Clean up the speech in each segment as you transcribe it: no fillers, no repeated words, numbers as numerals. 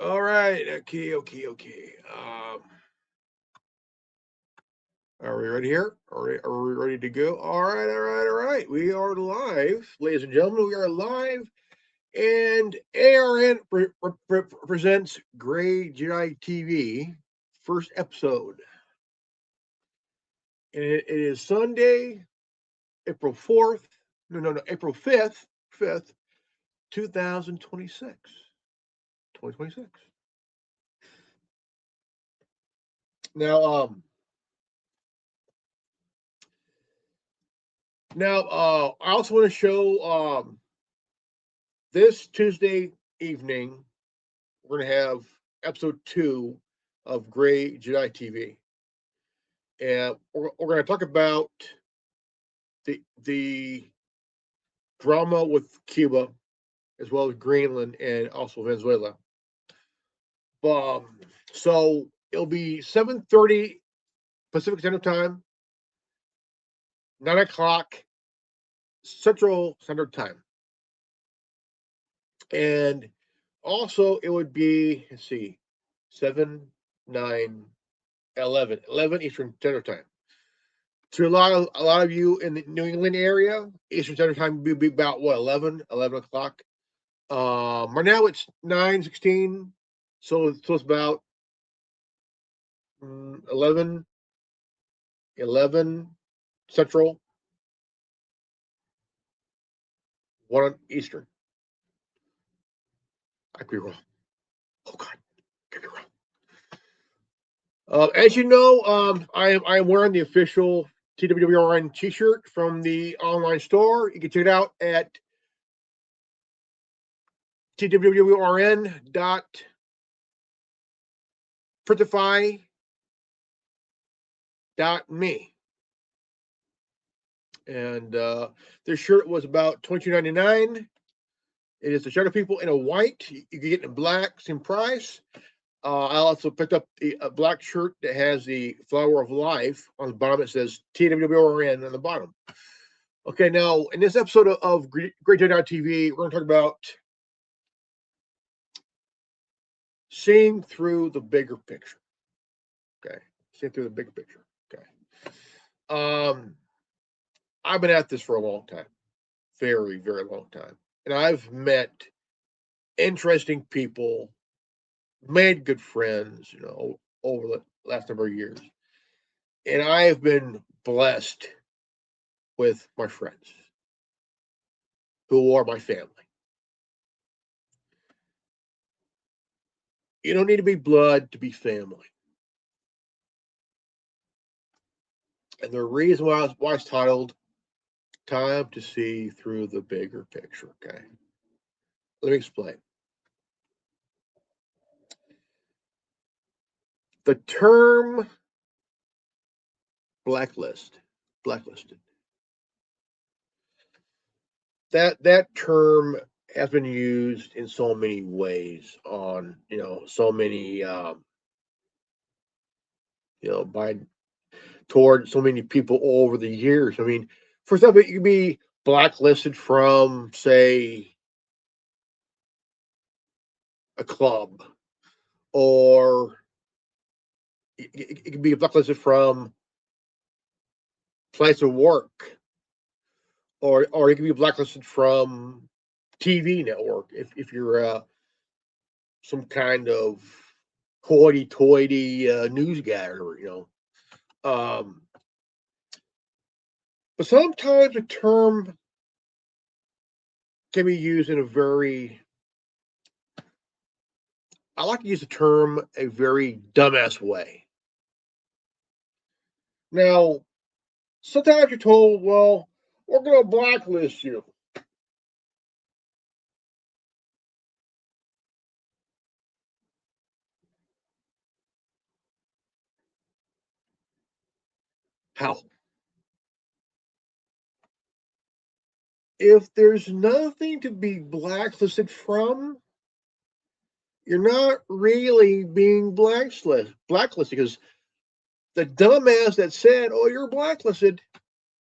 All right. Okay. Are we ready here? Are we ready to go? All right. We are live, ladies and gentlemen. We are live, and ARN presents GreyJedi TV, first episode. And it is Sunday, April 4th. No, April 5th, 2026. 2026. Now, I also want to show this Tuesday evening, we're going to have episode 2 of GreyJedi TV. And we're going to talk about the drama with Cuba, as well as Greenland and also Venezuela. So it'll be 7:30 Pacific Standard Time, 9 o'clock Central Standard Time. And also it would be, let's see, 7, 9, 11 Eastern Standard Time. To a lot of you in the New England area, Eastern Standard Time would be about what, 11 o'clock. Right now it's 9:16, so it's about 11 Central, 1 Eastern. I could be wrong. Oh God, I could be wrong. As you know, I am wearing the official TWRN T-shirt from the online store. You can check it out at twrn.printify.me. And this shirt was about $22.99. It is the Shadow People in a white. You can get it in black, same price. I also picked up a black shirt that has the flower of life on the bottom. It says TWRN on the bottom. Okay, now in this episode of GreyJedi TV, we're going to talk about seeing through the bigger picture. Okay, seeing through the bigger picture. Okay. I've been at this for a long time, very, very long time, and I've met interesting people, made good friends, over the last number of years. And I have been blessed with my friends who are my family. You don't need to be blood to be family. And the reason why it's titled Time to See Through the Bigger Picture, okay? Let me explain. The term blacklisted. That term has been used in so many ways on, so many, by toward so many people over the years. I mean, for example, you could be blacklisted from, say, a club, or it could be blacklisted from place of work, or it could be blacklisted from TV network if you're some kind of hoity-toity news guy, or. But sometimes a term can be used in a very, I like to use the term a very dumbass way. Now, sometimes you're told, well, we're going to blacklist you. How? If there's nothing to be blacklisted from, you're not really being blacklisted because the dumbass that said, oh, you're blacklisted,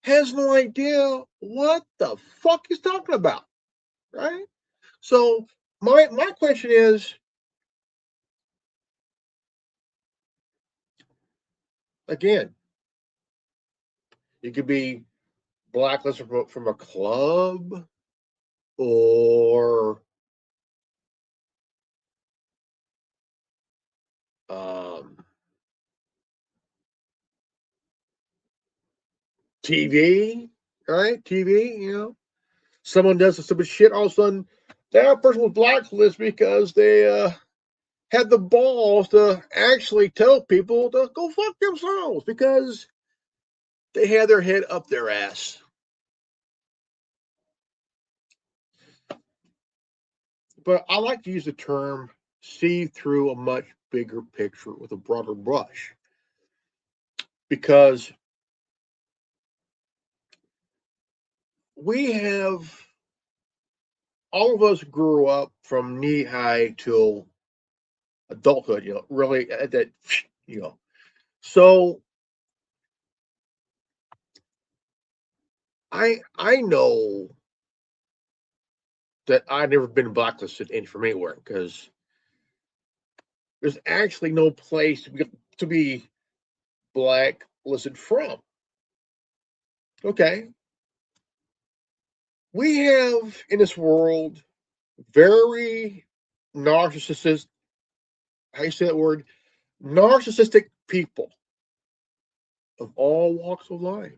has no idea what the fuck he's talking about, right? So my question is, again, you could be blacklisted from a club or TV, right? TV, someone does some stupid shit, all of a sudden that person was blacklisted because they had the balls to actually tell people to go fuck themselves because they had their head up their ass. But I like to use the term see through a much bigger picture with a broader brush because we have all of us grew up from knee high till adulthood, really at that, So I know that I've never been blacklisted from anywhere because there's actually no place to be blacklisted from. Okay. We have in this world very narcissistic, how you say that word? Narcissistic people of all walks of life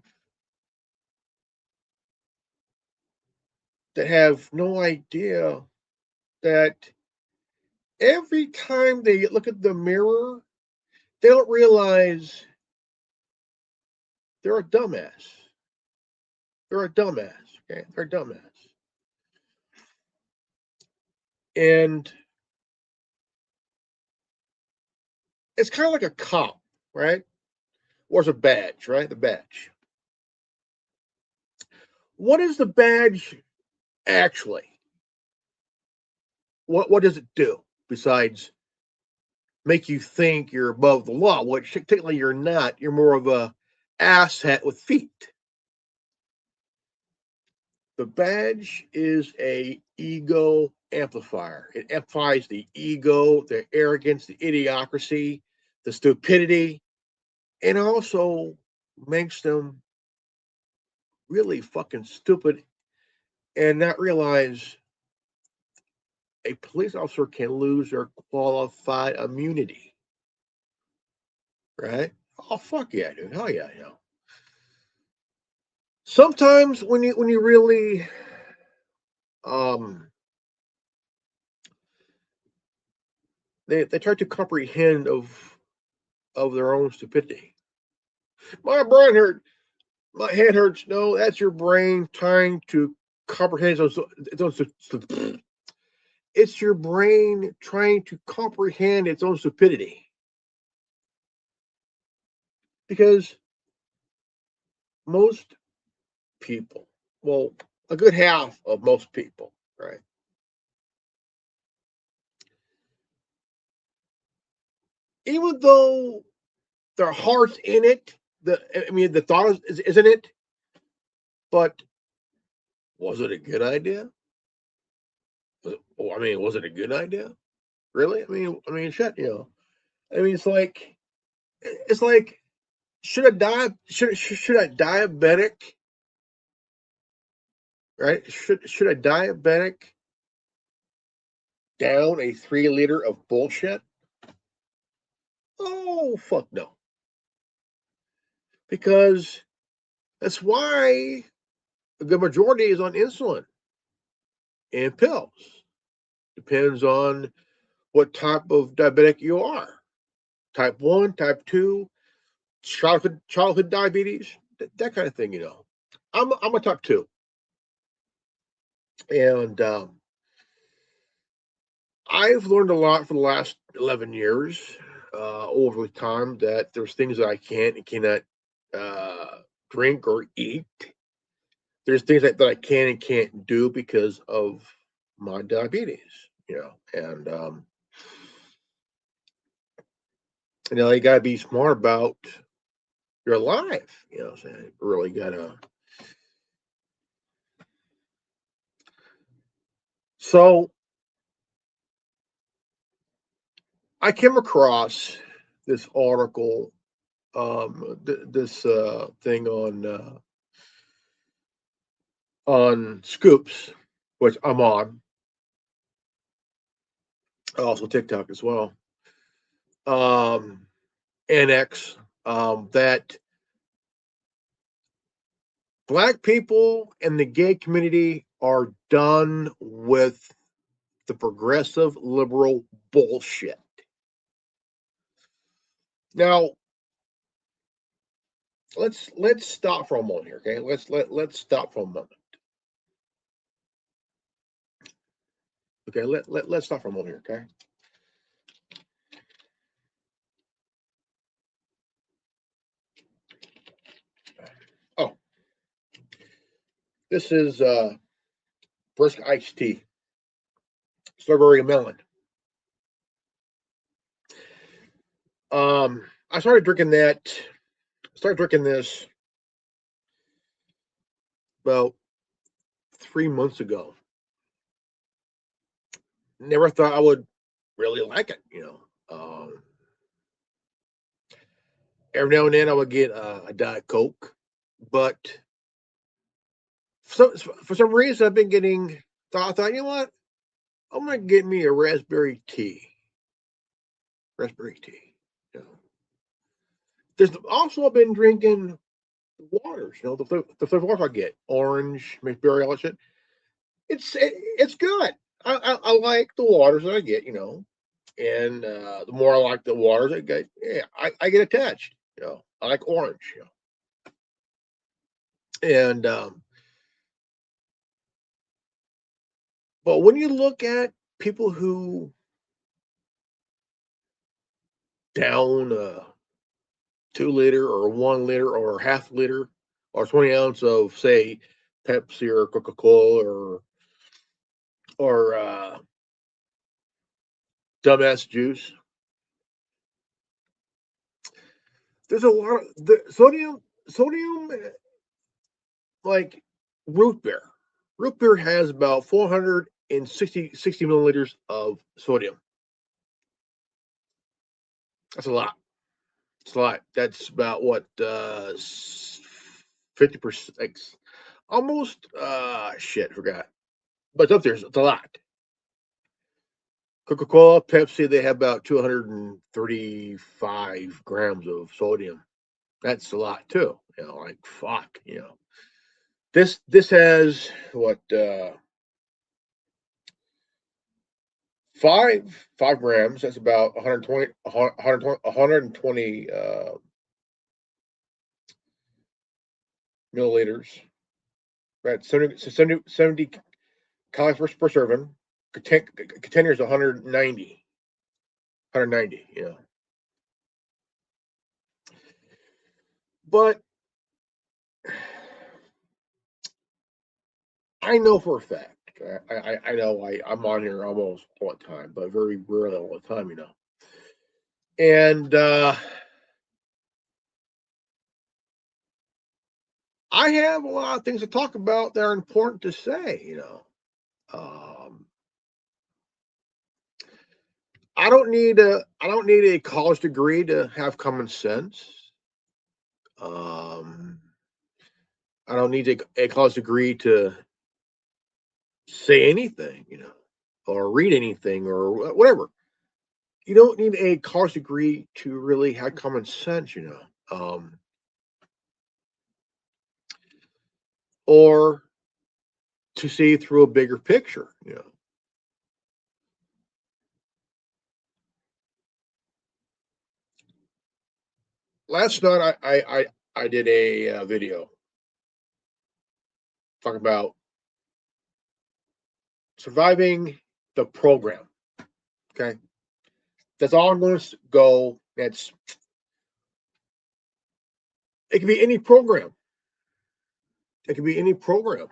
that have no idea that every time they look at the mirror, they don't realize they're a dumbass. They're a dumbass. Okay, they're a dumbass. And it's kind of like a cop, right? Or it's a badge, right? The badge. What is the badge actually? What does it do besides make you think you're above the law? Which technically you're not. You're more of a asshat with feet. The badge is a ego amplifier. It amplifies the ego, the arrogance, the idiocracy, the stupidity, and also makes them really fucking stupid and not realize a police officer can lose their qualified immunity. Right? Oh fuck yeah, dude. Hell yeah, Sometimes when you really um they try to comprehend of their own stupidity. My brain hurt. My head hurts. No, that's your brain trying to comprehend it's your brain trying to comprehend its own stupidity. Because most people, well, a good half of most people, right? Even though their heart's in it, the thought isn't it? But was it a good idea? Was it a good idea? Really? Shit. It's like, should a diabetic, right? Should a diabetic down a 3 liter of bullshit? Oh fuck no! Because that's why the majority is on insulin and pills. Depends on what type of diabetic you are. Type 1, type 2, childhood diabetes, that kind of thing, I'm a type 2. And I've learned a lot for the last 11 years over time that there's things that I can and cannot drink or eat. There's things that I can and can't do because of my diabetes, and you got to be smart about your life, so you really got to. So I came across this article this thing on Scoops, which I'm on, also TikTok as well, and X, that Black people and the gay community are done with the progressive liberal bullshit. Now, let's stop for a moment here, okay? Let's stop for a moment. Okay, let's stop for a moment here, okay? Oh, this is brisk iced tea, strawberry and melon. I started drinking this about 3 months ago. Never thought I would really like it, you know. Every now and then I would get a Diet Coke, but for some reason I've been getting. I thought, you know what? I'm gonna get me a raspberry tea. Raspberry tea. You know. There's also I've been drinking waters. You know, the flavor water I get, orange, berry, all that shit. It's good. I like the waters that I get. You know, and the more I like the waters I get, yeah, I get attached. You know, I like orange. You know, and but when you look at people who down a 2 liter or 1 liter or half liter or 20 ounce of say Pepsi or Coca Cola or dumbass juice, there's a lot of the sodium like root beer. Root beer has about 460 milliliters of sodium. That's a lot. It's a lot. That's about what 50%, like, almost shit, forgot. But it's up there. It's a lot. Coca Cola, Pepsi, they have about 235 grams of sodium. That's a lot too. You know, like fuck. You know, this has what 5 grams. That's about 120 milliliters. Right, 70 calories per serving. Container is 190. 190. You know, but I know for a fact. I know I'm on here almost all the time, but very rarely all the time, you know. And I have a lot of things to talk about that are important to say, you know. Um, I don't need a college degree to have common sense. Um, I don't need a college degree to say anything, you know, or read anything or whatever. You don't need a college degree to really have common sense, you know, or to see through a bigger picture, you know. Last night I did a video talking about surviving the program. Okay, that's all I'm going to go. It can be any program. It can be any program,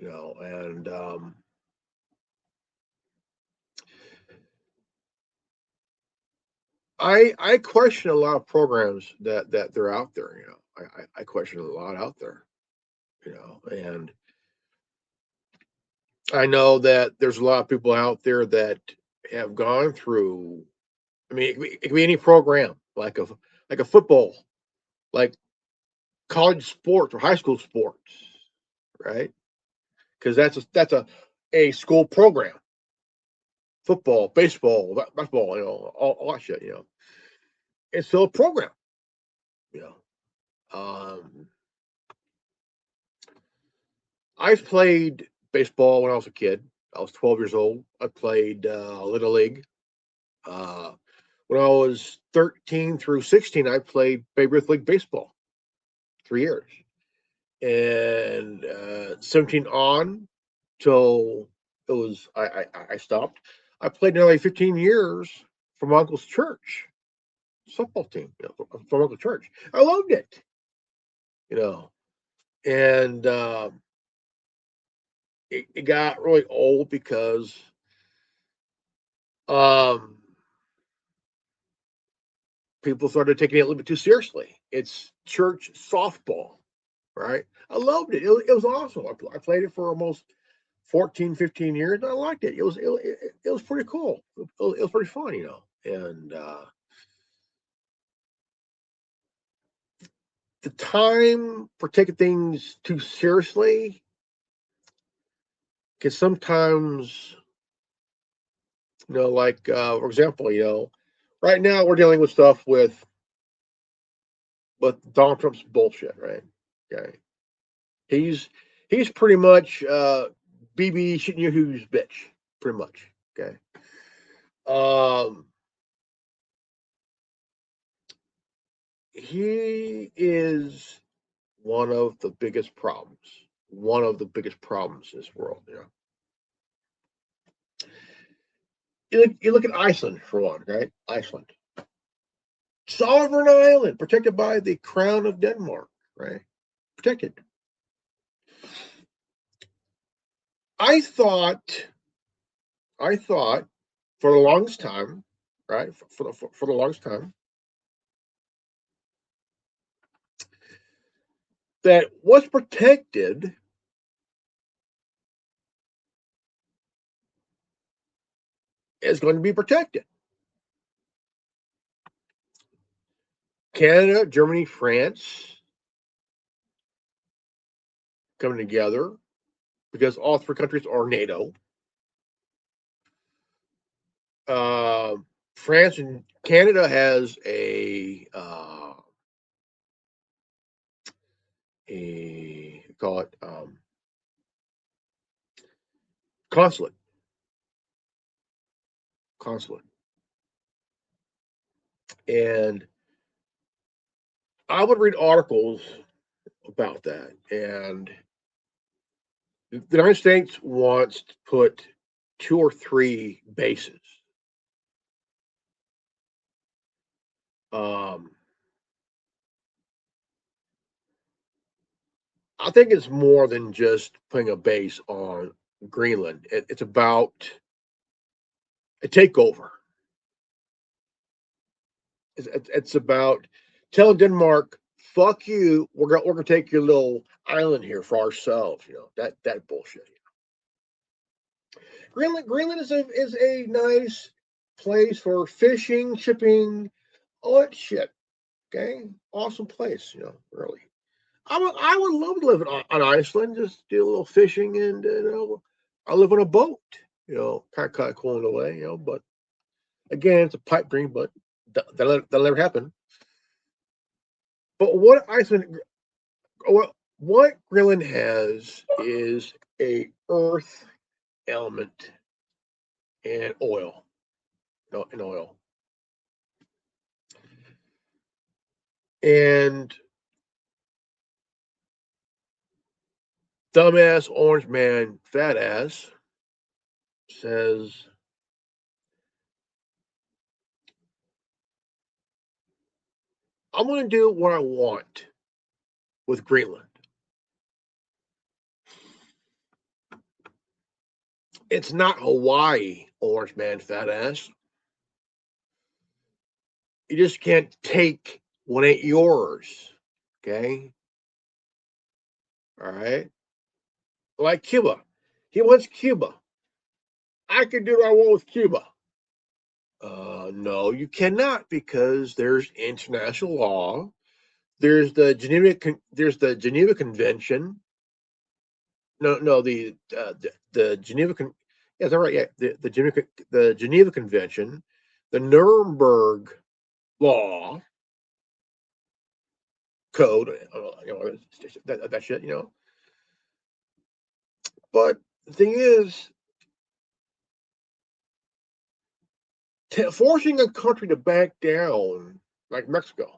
you know. And I question a lot of programs that they're out there. You know, I question a lot out there. You know, and I know that there's a lot of people out there that have gone through I mean, it could be any program, like a football, like college sports or high school sports, right? Because that's a school program. Football, baseball, basketball, all that shit, It's still a program, you know. I've played baseball when I was a kid. I was 12 years old. I played Little League. Uh, when I was 13 through 16, I played Babe Ruth League baseball 3 years. And 17 on till it was I stopped. I played nearly 15 years for my uncle's church softball team, from Uncle Church. I loved it, you know, and it got really old because um, people started taking it a little bit too seriously. It's church softball, right? I loved it. It was awesome. I played it for almost 14, 15 years. I liked it. It was pretty cool. It was pretty fun, And the time for taking things too seriously can sometimes, like for example, right now we're dealing with stuff with Donald Trump's bullshit, right? Okay, he's he's pretty much BB shitting you who's bitch, pretty much. Okay, um, he is one of the biggest problems. One of the biggest problems in this world. You look at Iceland for one, right? Iceland, sovereign island, protected by the Crown of Denmark, right? Protected. I thought, I thought, for the longest time, right? For the longest time, that what's protected is going to be protected. Canada, Germany, France coming together because all three countries are NATO. Uh, France and Canada has a call it consulate, consulate, and I would read articles about that, and the United States wants to put 2 or 3 bases. Um, I think it's more than just putting a base on Greenland. It's about a takeover. It's about telling Denmark, "Fuck you. We're gonna take your little island here for ourselves." That bullshit. Greenland is a nice place for fishing, shipping, all that shit. Okay, awesome place. Really. I would love to live on Iceland, just do a little fishing, and I live on a boat. Kind of cool in a way. But again, it's a pipe dream, but that'll never happen. But what Greenland has is a earth element and oil, and oil, and dumbass orange man, fat ass says, I'm going to do what I want with Greenland. It's not Hawaii, orange man, fat ass. You just can't take what ain't yours. Okay? All right? Like Cuba. He wants Cuba. I can do what I want with Cuba. No, you cannot, because there's international law. There's the Geneva Convention. No, the Geneva yeah, is that right? Yeah, the Geneva Convention, the Nuremberg Law Code, that shit, But the thing is, forcing a country to back down, like Mexico,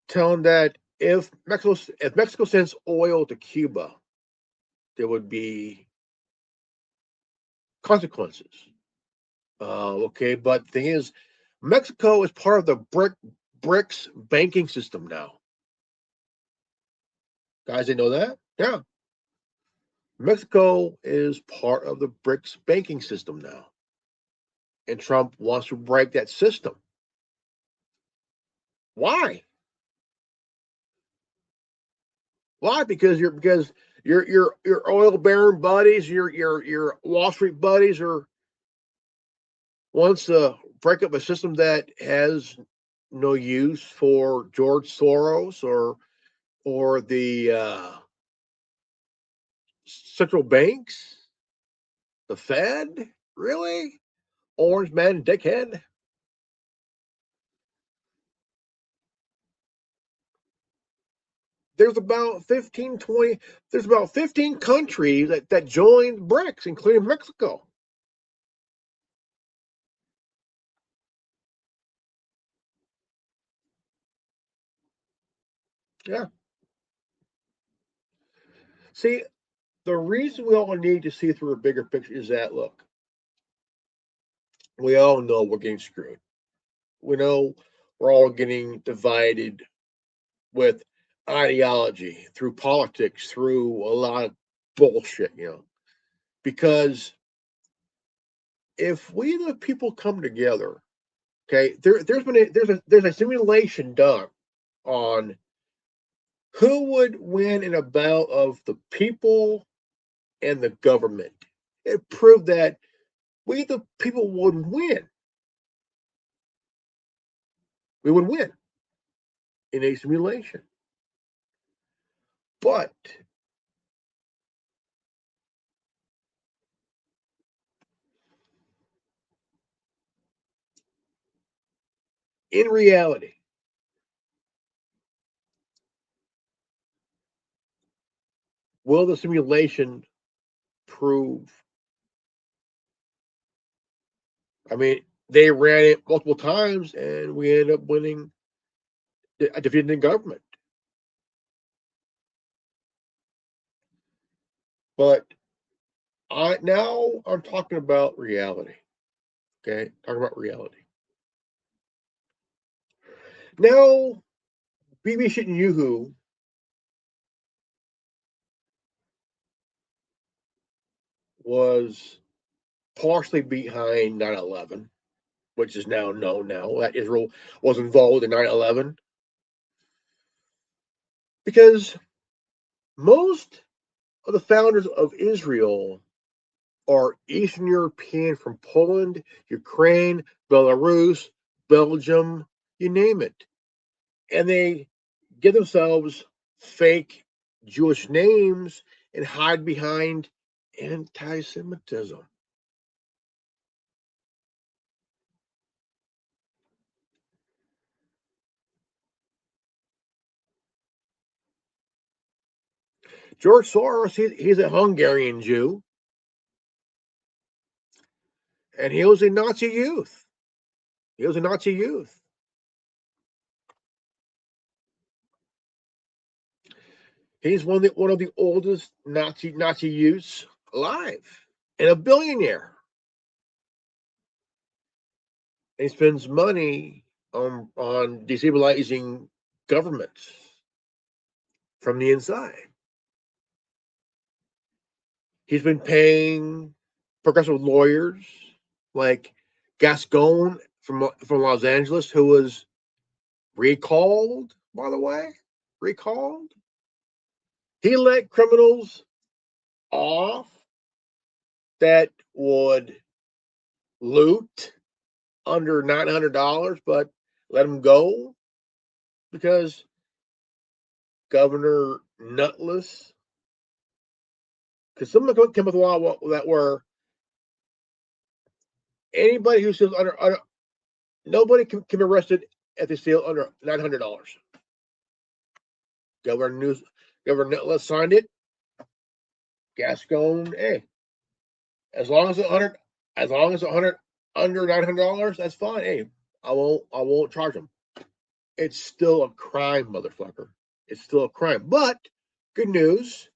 telling that if Mexico sends oil to Cuba, there would be consequences. Okay, but the thing is, Mexico is part of the BRICS banking system now. Guys, didn't know that? Yeah. Mexico is part of the BRICS banking system now. And Trump wants to break that system. Why? Why? Because your oil baron buddies, your Wall Street buddies wants to break up a system that has no use for George Soros or the central banks, the Fed, really? Orange man, dickhead. There's about 15, 20, there's about 15 countries that joined BRICS, including Mexico. Yeah. See, the reason we all need to see through a bigger picture is that, look, we all know we're getting screwed. We know we're all getting divided with ideology, through politics, through a lot of bullshit, because if we the people come together, okay, there's a simulation done on who would win in a battle of the people and the government. It proved that we the people would win. We would win in a simulation. But in reality, will the simulation prove? I mean, they ran it multiple times and we ended up winning, defeating the government. But I'm talking about reality. Okay, talking about reality. Now, Bibi Netanyahu was partially behind 9/11, which is now known now that Israel was involved in 9/11, because most of the founders of Israel are Eastern European from Poland, Ukraine, Belarus, Belgium, you name it. And they give themselves fake Jewish names and hide behind anti Semitism. George Soros, he's a Hungarian Jew, and he was a Nazi youth. He was a Nazi youth. He's one of the oldest Nazi youths alive, and a billionaire. And he spends money on destabilizing governments from the inside. He's been paying progressive lawyers like Gascon from Los Angeles, who was recalled, by the way, recalled. He let criminals off that would loot under $900, but let them go because Governor Nutless. Because someone came with a law that were anybody who steals under nobody can be arrested if they steal under $900. Governor Nutless signed it. Gascon, hey, as long as it's under $900, that's fine. Hey, I won't charge them. It's still a crime, motherfucker. It's still a crime. But good news,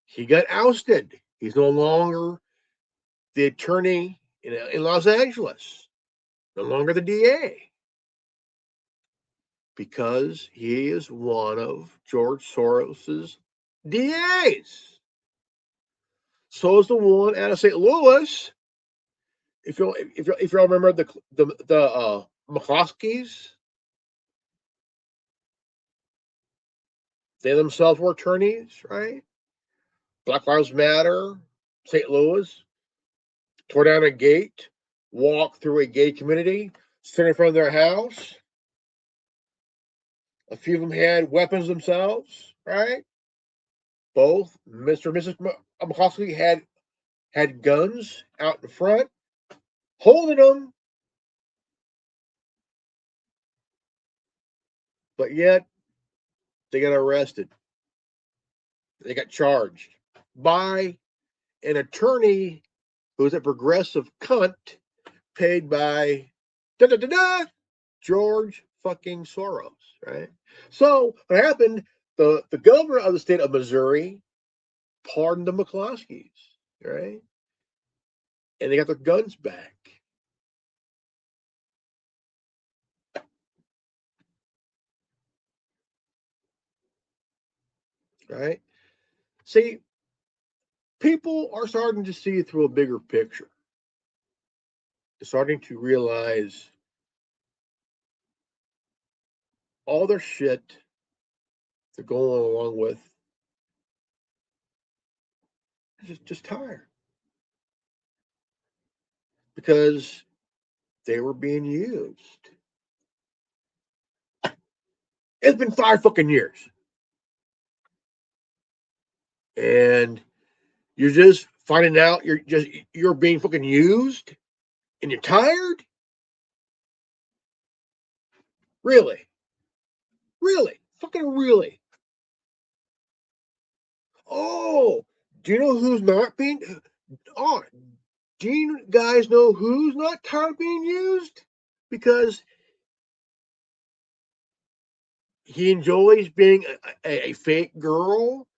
he got ousted. He's no longer the attorney in Los Angeles, no longer the DA, because he is one of George Soros's DAs. So is the one out of St. Louis. If you all remember the McCloskeys, they themselves were attorneys, right? Black Lives Matter, St. Louis, tore down a gate, walked through a gay community, stood in front of their house. A few of them had weapons themselves, right? Both Mr. and Mrs. McCloskey had guns out in front, holding them. But yet, they got arrested. They got charged by an attorney who's a progressive cunt paid by George fucking Soros, right? So what happened? The governor of the state of Missouri pardoned the McCloskeys, right? And they got their guns back. Right? See, people are starting to see through a bigger picture. They're starting to realize all their shit they're going along with is just tired. Because they were being used. It's been 5 fucking years. And you're just finding out you're being fucking used and you're tired? Really? Really? Fucking really? Oh, do you know who's not being do you guys know who's not tired of being used? Because he enjoys being a fake girl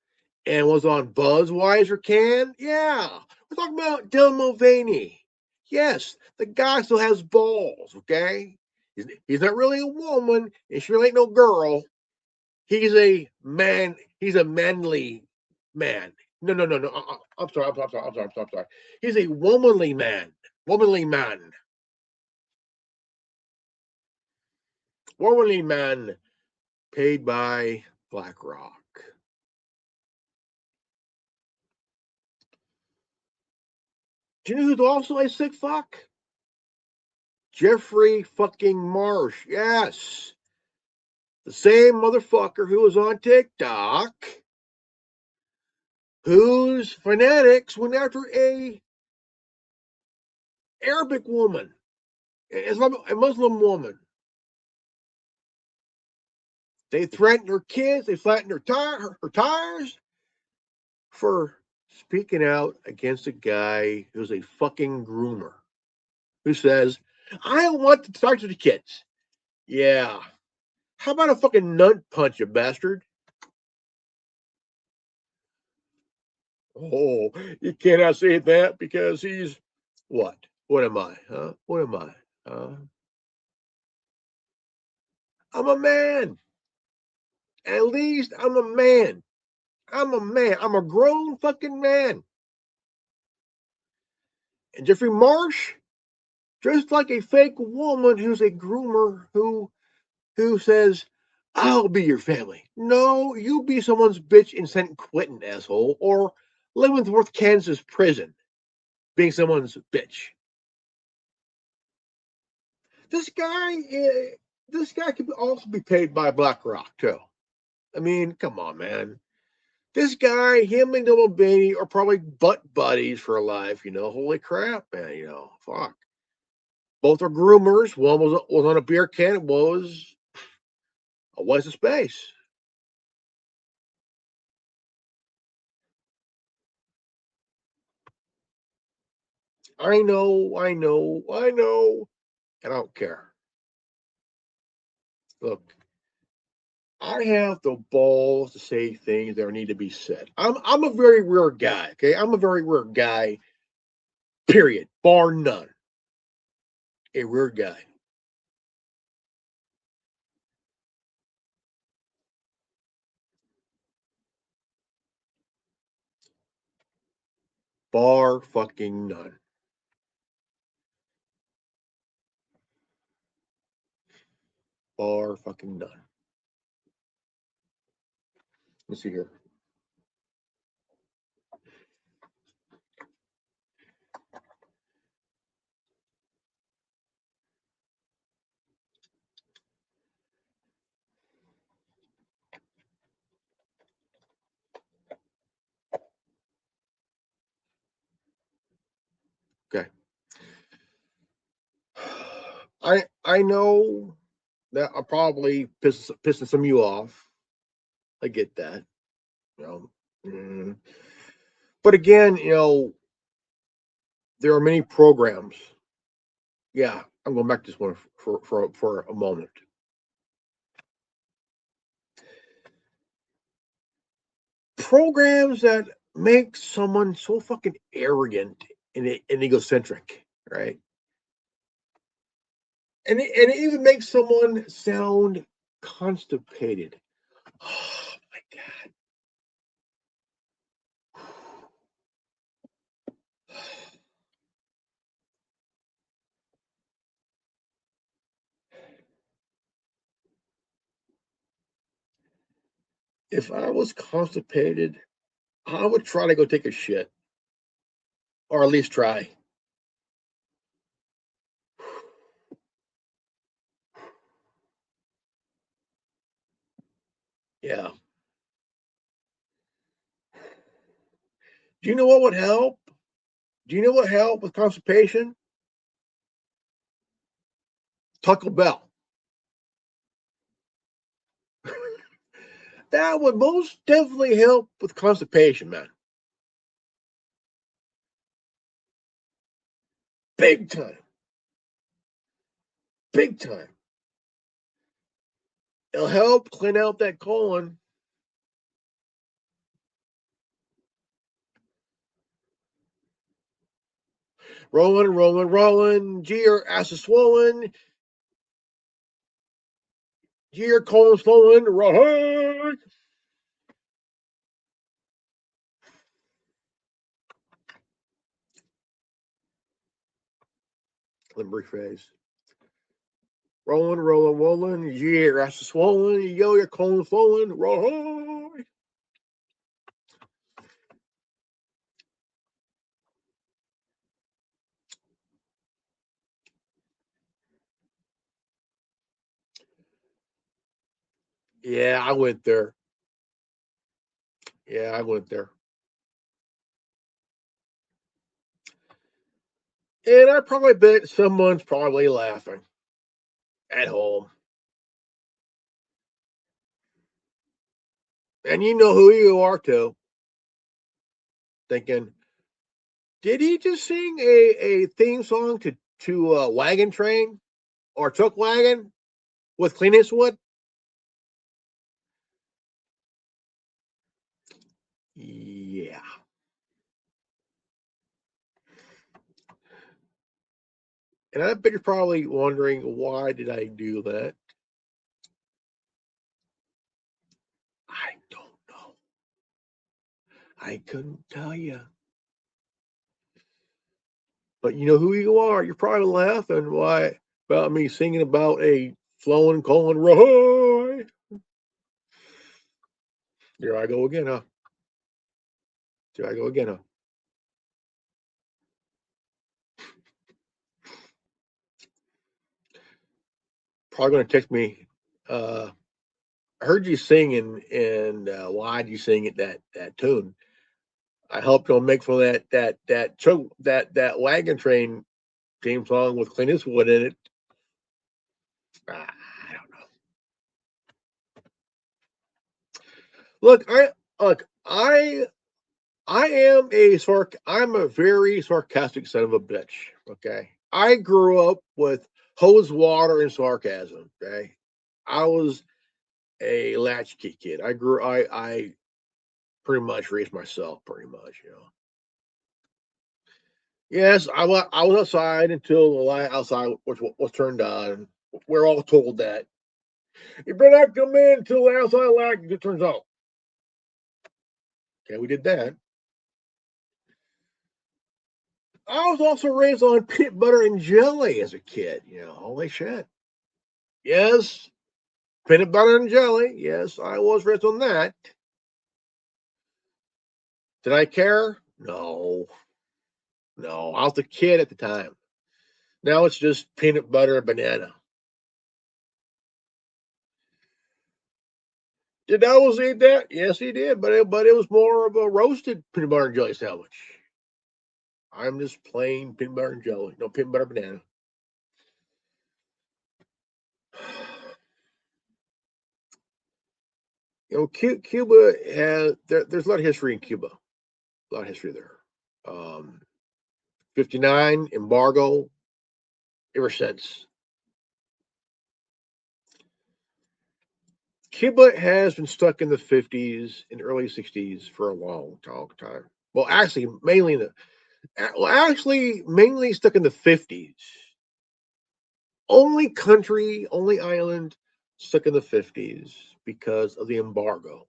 and was on Buzzweiser Can. Yeah, we're talking about Dylan Mulvaney. Yes, the guy still has balls, okay? He's not really a woman, and she really ain't no girl. He's a man. He's a manly man. No. I'm sorry. I'm sorry. He's a womanly man. Womanly man. Womanly man paid by BlackRock. Do you know who's also a sick fuck? Jeffrey fucking Marsh. Yes. The same motherfucker who was on TikTok, whose fanatics went after a Arabic woman, a Muslim woman. They threatened her kids. They flattened her tires for speaking out against a guy who's a fucking groomer who says, I don't want to talk to the kids. Yeah. How about a fucking nut punch, you bastard? Oh, you cannot say that because he's what? What am I? Huh? What am I? I'm a man. At least I'm a man. I'm a man. I'm a grown fucking man. And Jeffrey Marsh, dressed like a fake woman who's a groomer who says, I'll be your family. No, you be someone's bitch in St. Quentin, asshole, or Leavenworth, Kansas prison, being someone's bitch. This guy could also be paid by BlackRock too. I mean, come on, man. This guy, him and Double Baby are probably butt buddies for life. Holy crap, man. Fuck. Both are groomers. One was on a beer can. Was a waste of space. I know. I don't care. Look, I have the balls to say things that need to be said. I'm a very rare guy. Okay, I'm a very rare guy. Period. Bar none. A rare guy. Bar fucking none. Bar fucking none. Let's see here. Okay. I know that I'm probably pissing some of you off. I get that. You know. Mm. But again, there are many programs. Yeah, I'm going back to this one for a moment. Programs that make someone so fucking arrogant and egocentric, right? And it even makes someone sound constipated. Oh my god. If I was constipated, I would try to go take a shit, or at least try. Yeah. Do you know what would help? Do you know what help with constipation? Taco Bell. That would most definitely help with constipation, man. Big time. Big time. It'll help clean out that colon. Rolling, rolling, rolling. Gee, your ass is swollen. Gee, your colon's swollen. Right. Let me rephrase. Rolling, rolling, rolling. Gee, your ass is swollen. Yo, your colon's swollen. Right. Yeah, I went there. Yeah, I went there. And I probably bet someone's probably laughing at home. And you know who you are too. Thinking, did he just sing a theme song to Wagon Train or Chuck Wagon with Clint Eastwood? Yeah. And I bet you're probably wondering, why did I do that? I don't know. I couldn't tell you. But you know who you are. You're probably laughing why about me singing about a flowing colon Roy. Here I go again, huh? Here I go again, huh? probably going to text me. I heard you singing, and why did you sing it that tune? I helped them make for that wagon train theme song with Clint Eastwood in it. I don't know. Look, I'm a very sarcastic son of a bitch. Okay, I grew up with hose water and sarcasm. Okay, I was a latchkey kid. I pretty much raised myself. Pretty much, you know. Yes, I was outside until the light outside was turned on. We're all told that you better not come in until the outside light turns on. Okay, we did that. I was also raised on peanut butter and jelly as a kid. You know, holy shit. Yes, peanut butter and jelly. Yes, I was raised on that. Did I care? No, no. I was a kid at the time. Now it's just peanut butter and banana. Did Elvis eat that? Yes, he did, but it was more of a roasted peanut butter and jelly sandwich. I'm just plain peanut butter and jelly, no peanut butter banana. You know, Cuba has there's a lot of history in Cuba, a lot of history there. 59 embargo ever since. Cuba has been stuck in the 50s and early 60s for a long time. Well, mainly stuck in the 50s. Only island stuck in the 50s because of the embargo.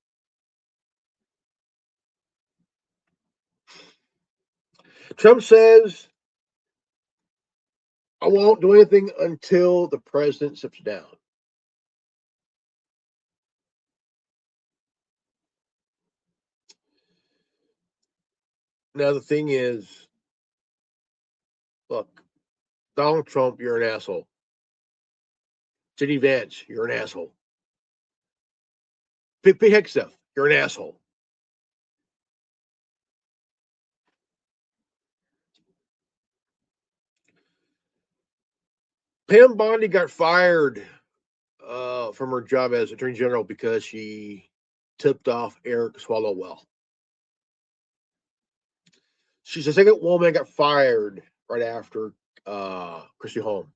Trump says, I won't do anything until the president steps down. Now, the thing is, look, Donald Trump, you're an asshole. J.D. Vance, you're an asshole. Pete Hegseth, you're an asshole. Pam Bondi got fired from her job as Attorney General because she tipped off Eric Swallowwell. She's the second woman that got fired right after Christy Holm,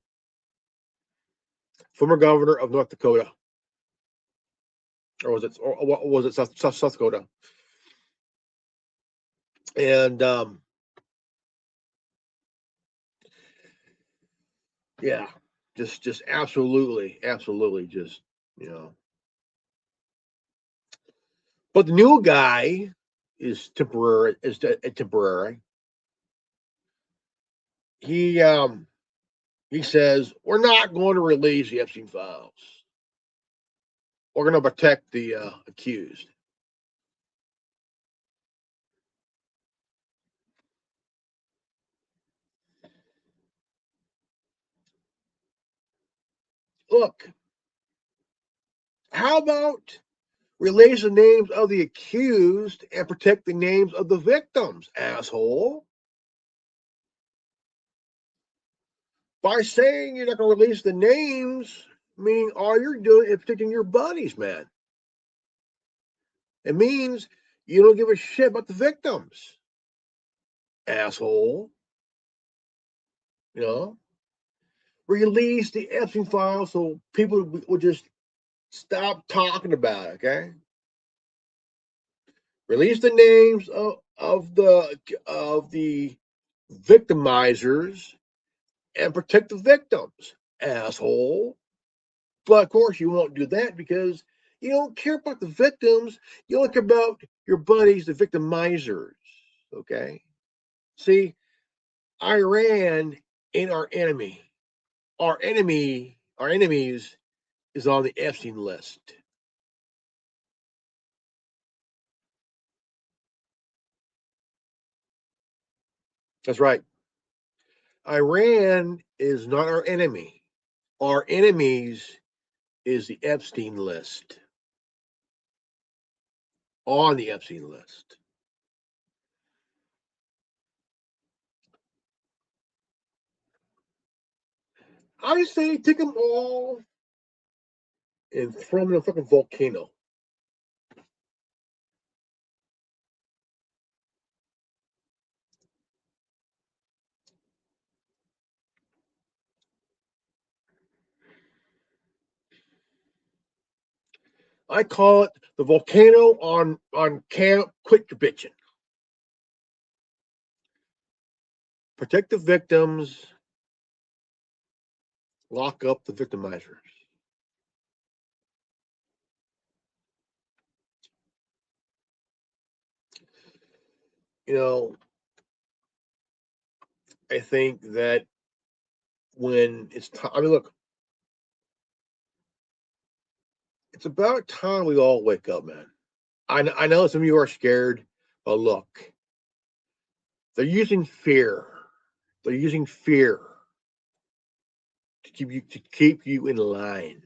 former governor of North Dakota, or was it South Dakota? And yeah, just absolutely, just you know. But the new guy is temporary. Temporary. He says we're not going to release the Epstein files. We're going to protect the accused. Look, how about release the names of the accused and protect the names of the victims, asshole? By saying you're not going to release the names, meaning all you're doing is protecting your buddies, man. It means you don't give a shit about the victims, asshole. You know, release the Epstein file so people will just stop talking about it. Okay, release the names of the victimizers and protect the victims, asshole. But of course, you won't do that because you don't care about the victims. You don't care about your buddies, the victimizers. Okay. See, Iran ain't our enemy. Our enemies is on the Epstein list. That's right. Iran is not our enemy. Our enemies is the Epstein list. On the Epstein list. I say take them all and throw them in a fucking volcano. I call it the volcano on Camp Quit Your Bitching. Protect the victims, lock up the victimizers. You know, I think that when it's time, I mean, look, it's about time we all wake up, man. I know some of you are scared, but look, they're using fear. They're using fear to keep you in line.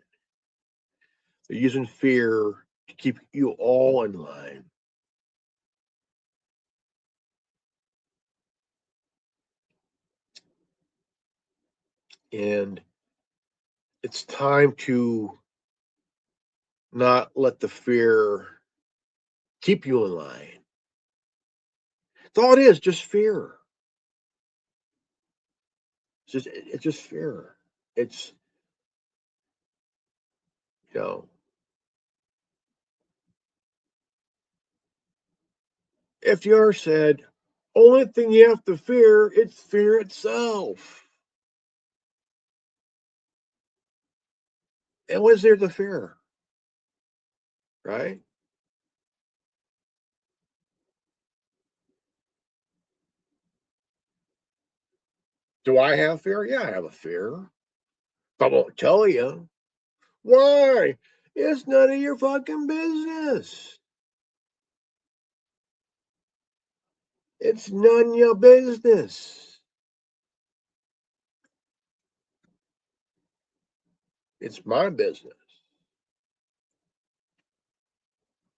They're using fear to keep you all in line. And it's time to not let the fear keep you in line. That's all it is, just fear. It's just fear. It's you know, FDR said, only thing you have to fear, it's fear itself. And what's there to fear? Right? Do I have fear? Yeah, I have a fear. But I won't tell you. Why? It's none of your fucking business. It's none of your business. It's my business.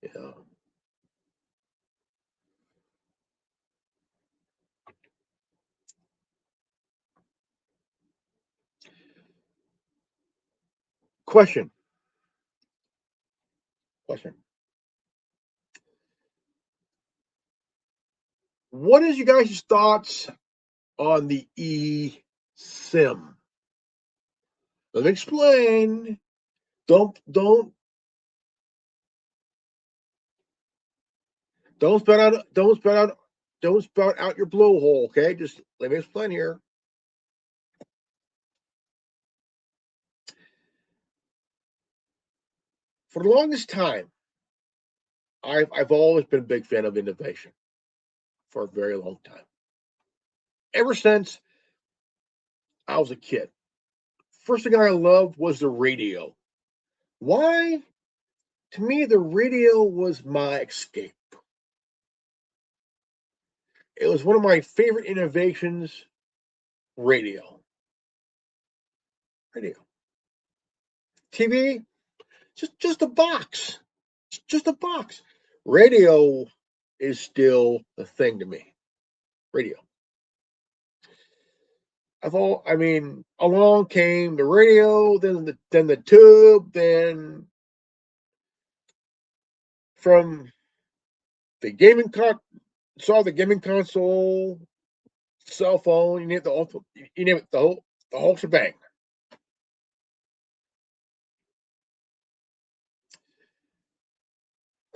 You know. Question. Question. What is you guys' thoughts on the eSIM? Let me explain. Don't spout out your blowhole. Okay, just let me explain here. For the longest time, I've always been a big fan of innovation for a very long time. Ever since I was a kid, first thing I loved was the radio. Why? To me, the radio was my escape. It was one of my favorite innovations. Radio, radio, TV, just a box, just a box. Radio is still a thing to me. Radio. I mean, along came the radio, then the tube, then from the saw the gaming console, cell phone, you name it, the whole shebang.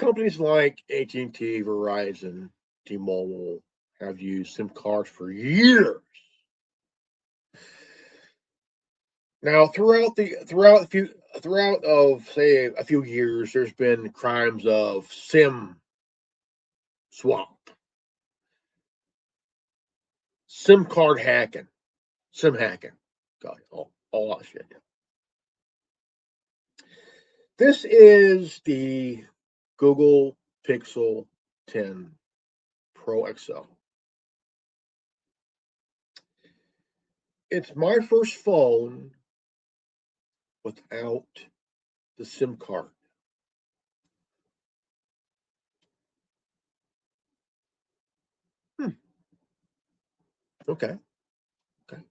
Companies like AT&T, Verizon, T-Mobile have used SIM cards for years. Now, throughout of say a few years, there's been crimes of swap, SIM card hacking, SIM hacking, God, all that shit. This is the Google Pixel 10 Pro XL. It's my first phone without the SIM card. Okay. Okay.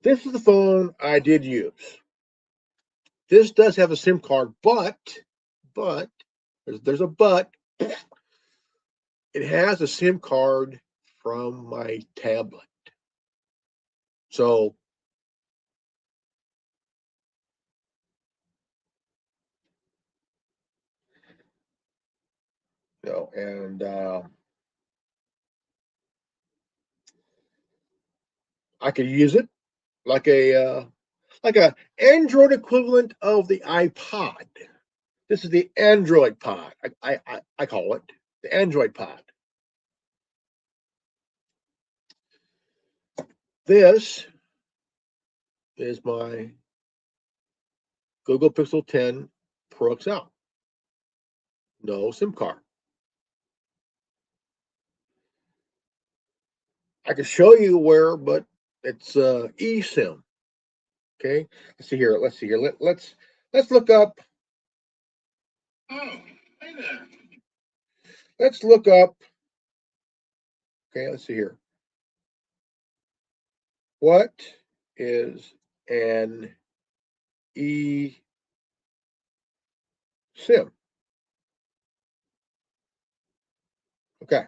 This is the phone I did use. This does have a SIM card, but there's a but. It has a SIM card from my tablet. So and I could use it like a Android equivalent of the iPod. This is the Android pod. I call it the Android pod. This is my Google Pixel 10 Pro XL. No SIM card. I can show you where, but it's eSIM. Okay, let's see here. Let's look up. Oh, hey there. Let's look up. Okay, let's see here. What is an eSIM? Okay.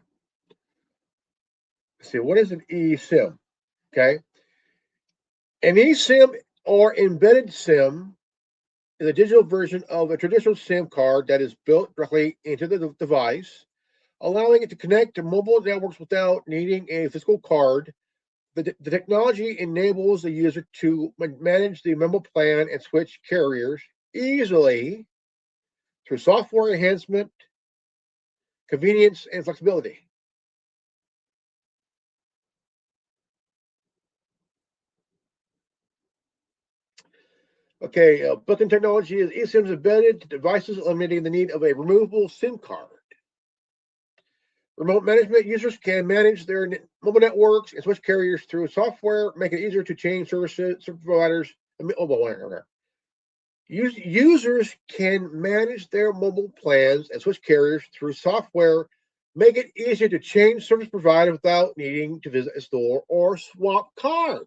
Let's see, what is an eSIM? Okay. An eSIM or embedded SIM is a digital version of a traditional SIM card that is built directly into the device, allowing it to connect to mobile networks without needing a physical card. The technology enables the user to manage the mobile plan and switch carriers easily through software enhancement, convenience, and flexibility. Okay, built-in technology is eSIMs embedded to devices, eliminating the need of a removable SIM card. Remote management users can manage their mobile networks and switch carriers through software, making it easier to change service providers. Users can manage their mobile plans and switch carriers through software, make it easier to change service provider without needing to visit a store or swap cards.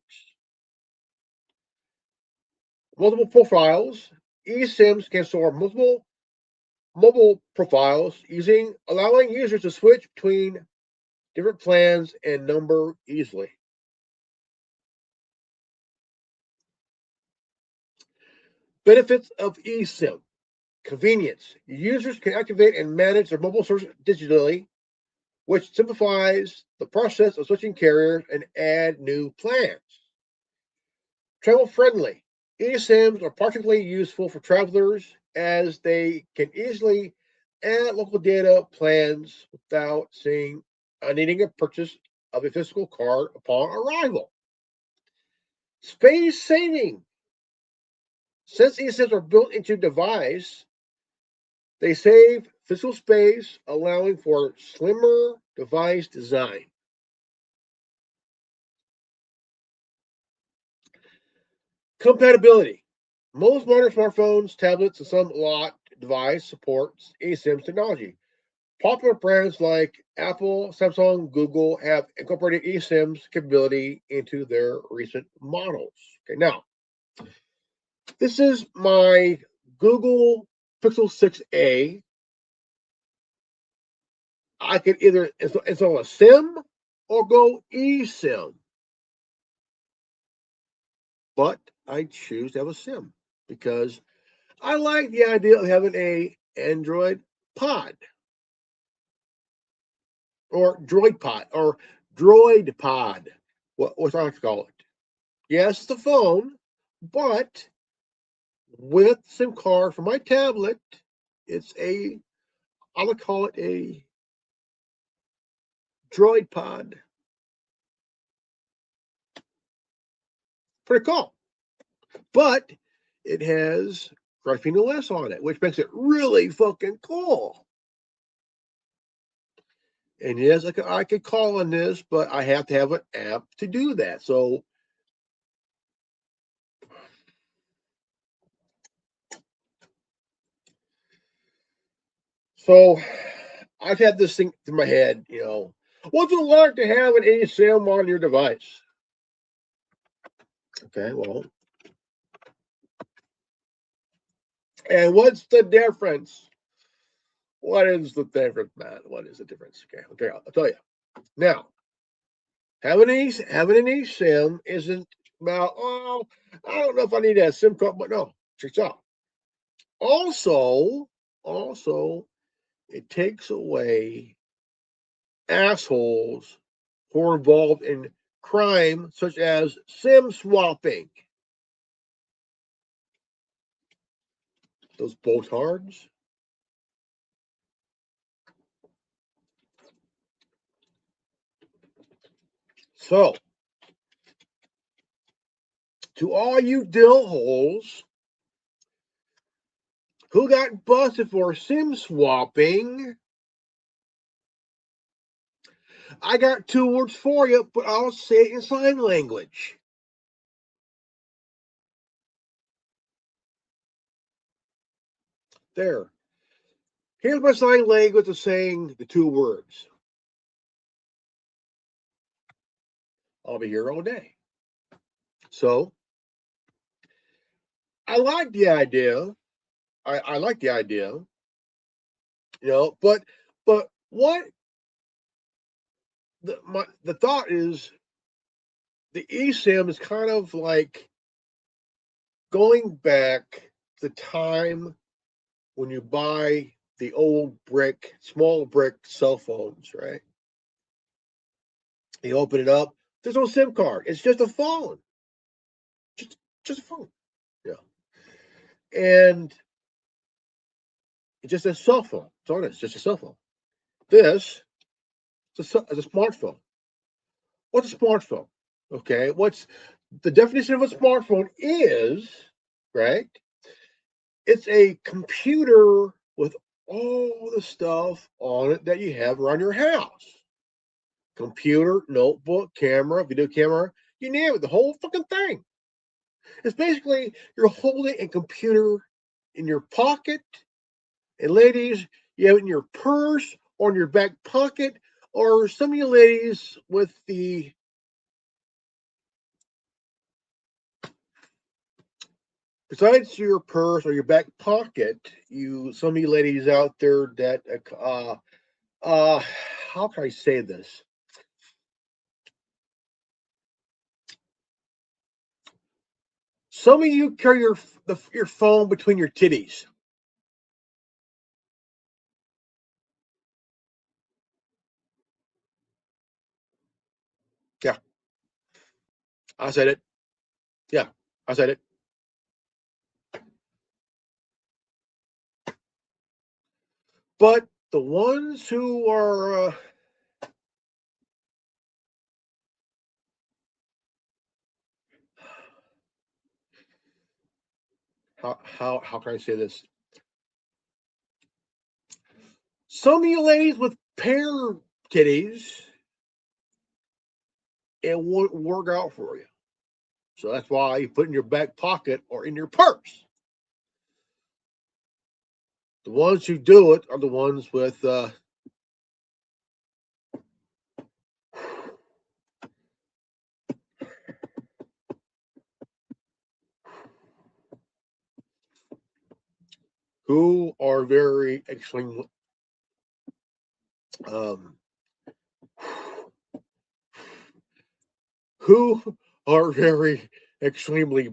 Multiple profiles. eSIMs can store multiple mobile profiles allowing users to switch between different plans and number easily. Benefits of eSIM. Convenience. Users can activate and manage their mobile service digitally, which simplifies the process of switching carriers and add new plans. Travel friendly. eSIMs are particularly useful for travelers as they can easily add local data plans without needing a purchase of a physical card upon arrival. Space saving. Since eSIMs are built into device, they save physical space, allowing for slimmer device design. Compatibility. Most modern smartphones, tablets, and some lot device supports eSIMs technology. Popular brands like Apple, Samsung, Google have incorporated eSIMs capability into their recent models. Okay, now this is my Google Pixel 6a. I could either install a SIM or go eSIM, but I choose to have a SIM because I like the idea of having a Android pod or Droid pod or Droid pod, what I like to call it. Yes, the phone, but with SIM card for my tablet, I would call it a Droid pod. Pretty cool. But it has Graphene OS on it, which makes it really fucking cool. And yes, I could call on this, but I have to have an app to do that. So So I've had this thing in my head, what's it like to have an eSIM on your device? Okay, well, and what's the difference? What is the difference, man? What is the difference? Okay, I'll tell you. Now, having an eSIM isn't about, oh, I don't know if I need that SIM card, but no, check this out. Also, it takes away assholes who are involved in crime such as SIM swapping. Those botards. So, to all you dill holes who got busted for SIM swapping, I got 2 words for you, but I'll say it in sign language. There. Here's my sign language of saying the 2 words. I'll be here all day. So, I like the idea. I like the idea. But what the thought is, the eSIM is kind of like going back the time when you buy the old small brick cell phones, right? You open it up, there's no SIM card. It's just a phone. Just a phone. Yeah. And it's just a cell phone. That's all it is, just a cell phone. This is a smartphone. What's a smartphone? Okay. What's the definition of a smartphone is, right? It's a computer with all the stuff on it that you have around your house. Computer, notebook, camera, video camera, you name it, the whole fucking thing. It's basically you're holding a computer in your pocket, and ladies, you have it in your purse or in your back pocket, or some of you ladies with the besides your purse or your back pocket, some of you ladies out there that how can I say this? Some of you carry your phone between your titties. Yeah, I said it. Yeah, I said it. But the ones who are how can I say this? Some of you ladies with pair titties, it won't work out for you. So that's why you put it in your back pocket or in your purse. The ones who do it are the ones with who are very extremely who are very extremely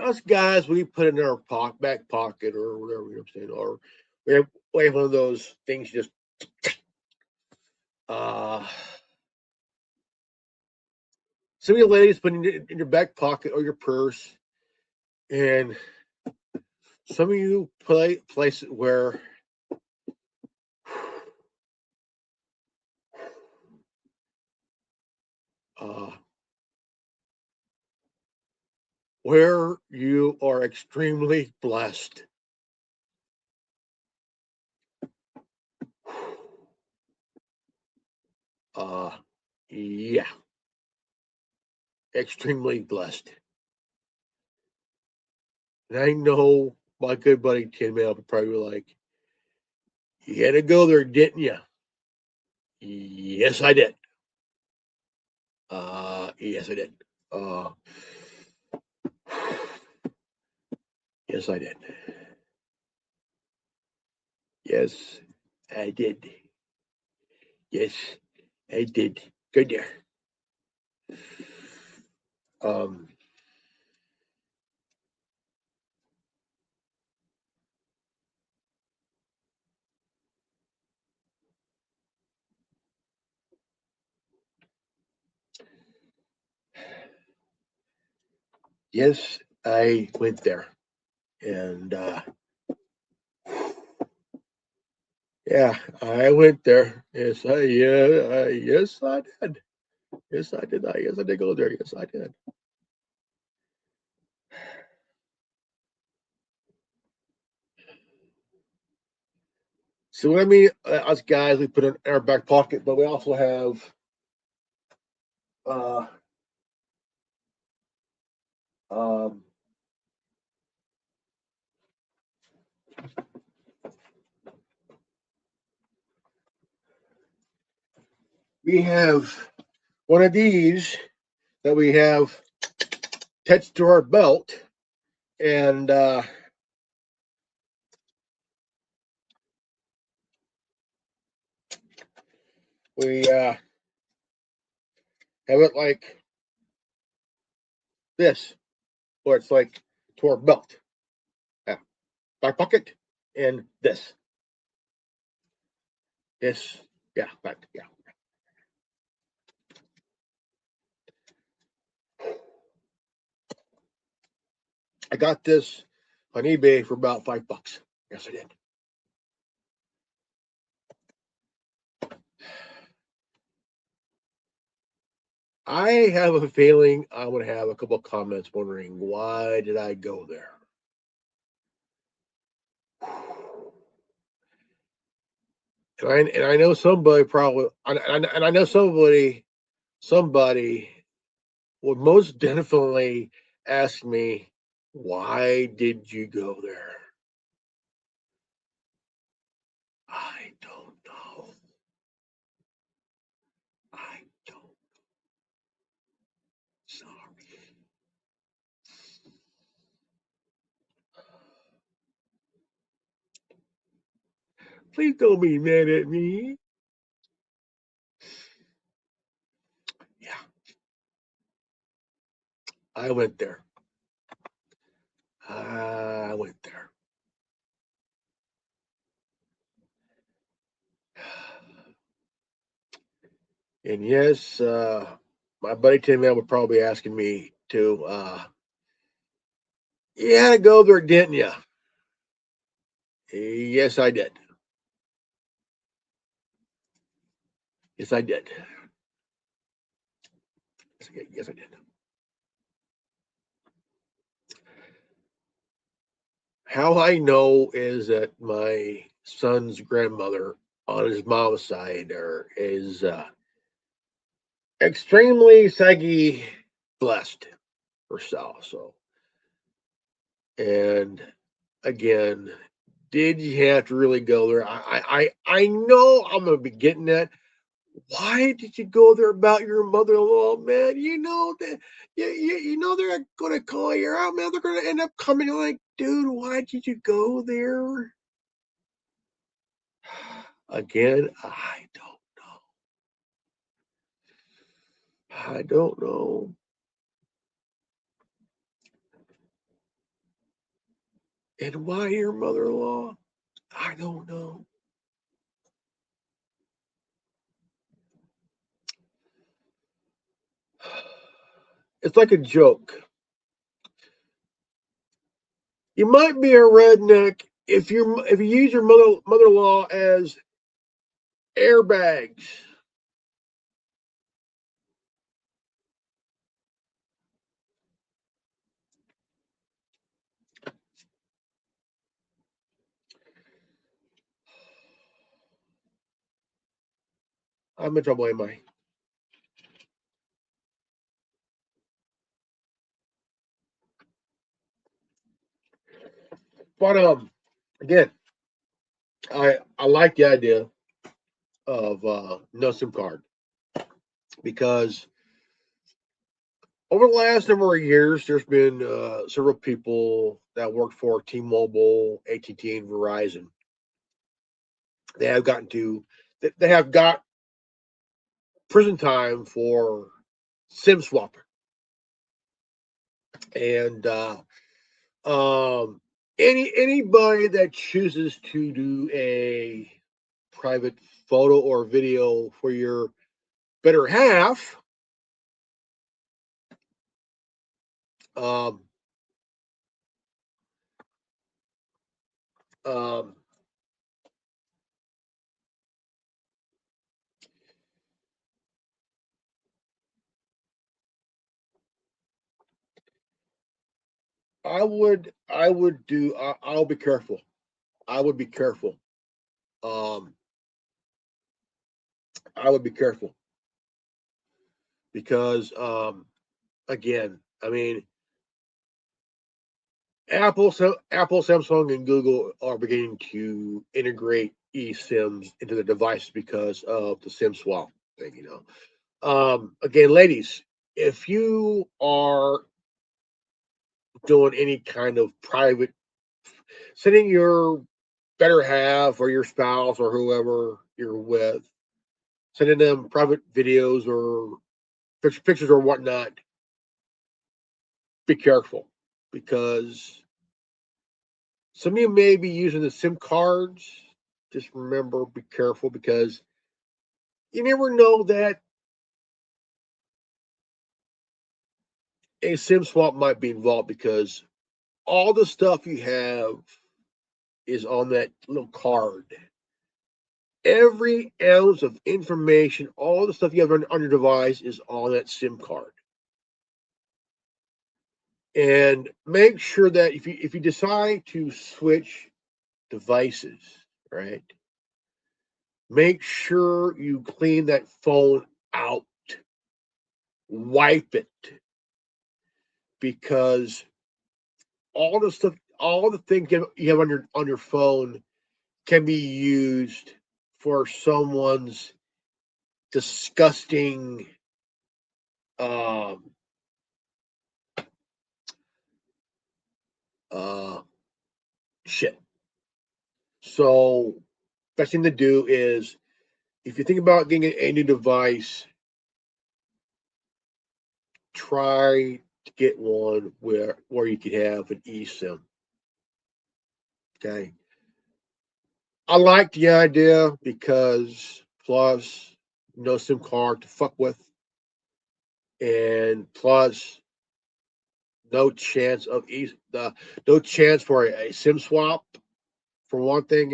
us guys, we put in our back pocket or whatever, you know what I'm saying, or we have one of those things you just some of you ladies put it in your back pocket or your purse, and some of you place it where uh, where you are extremely blessed. Yeah, extremely blessed. And I know my good buddy Tim Mail would probably be like, you had to go there, didn't you? Yes, I did. Yes, I did. Yes, I did. Yes, I did. Yes, I did. Good there. Um, yes, I went there, and yeah, I went there. Yes, yes, I did. Yes, I did. Yes, I did go there. Yes, I did. So what I mean, us guys, we put it in our back pocket, but we also have uh, um, we have one of these that we have attached to our belt, and we have it like this, where it's like to our belt, yeah, back pocket, and this. This, yeah, back, yeah. I got this on eBay for about $5. Yes, I did. I have a feeling I'm going to have a couple of comments wondering why did I go there. And I know somebody probably, and I know somebody would most definitely ask me, why did you go there? I don't know. I don't. Sorry. Please don't be mad at me. Yeah, I went there. I went there. And yes, my buddy Tim Man would probably be asking me to, you had to go there, didn't you? Yes, I did. Yes, I did. Yes, I did. How I know is that my son's grandmother on his mom's side is extremely psyche blessed herself. So, and again, did you have to really go there? I know I'm gonna be getting that. Why did you go there about your mother-in-law, man? You know that you know they're gonna call you out, man. They're gonna end up coming like, dude, why did you go there? Again, I don't know. I don't know. And why your mother-in-law? I don't know. It's like a joke. You might be a redneck if you use your mother-in-law as airbags. I'm in trouble, am I? But again, I like the idea of no SIM card because over the last number of years, there's been several people that work for T-Mobile, AT&T, and Verizon. They have got prison time for SIM swapping, and anybody that chooses to do a private photo or video for your better half, um, um, I'll be careful. I would be careful. Um, I would be careful because, again, I mean, Apple, Samsung, and Google are beginning to integrate eSIMs into the devices because of the SIM swap thing. Again, ladies, if you are doing any kind of private, sending your better half or your spouse or whoever you're with, sending them private videos or pictures or whatnot, be careful because some of you may be using the SIM cards. Just remember, be careful because you never know that a SIM swap might be involved because all the stuff you have is on that little card. Every ounce of information, all the stuff you have on your device is on that SIM card. And make sure that if you decide to switch devices, right, make sure you clean that phone out, wipe it, because all the things you have on your phone can be used for someone's disgusting um, uh, shit. So, best thing to do is if you think about getting a new device, try to get one where you could have an eSIM. Okay, I like the idea because plus no SIM card to fuck with, and plus no chance of no chance for a SIM swap for one thing.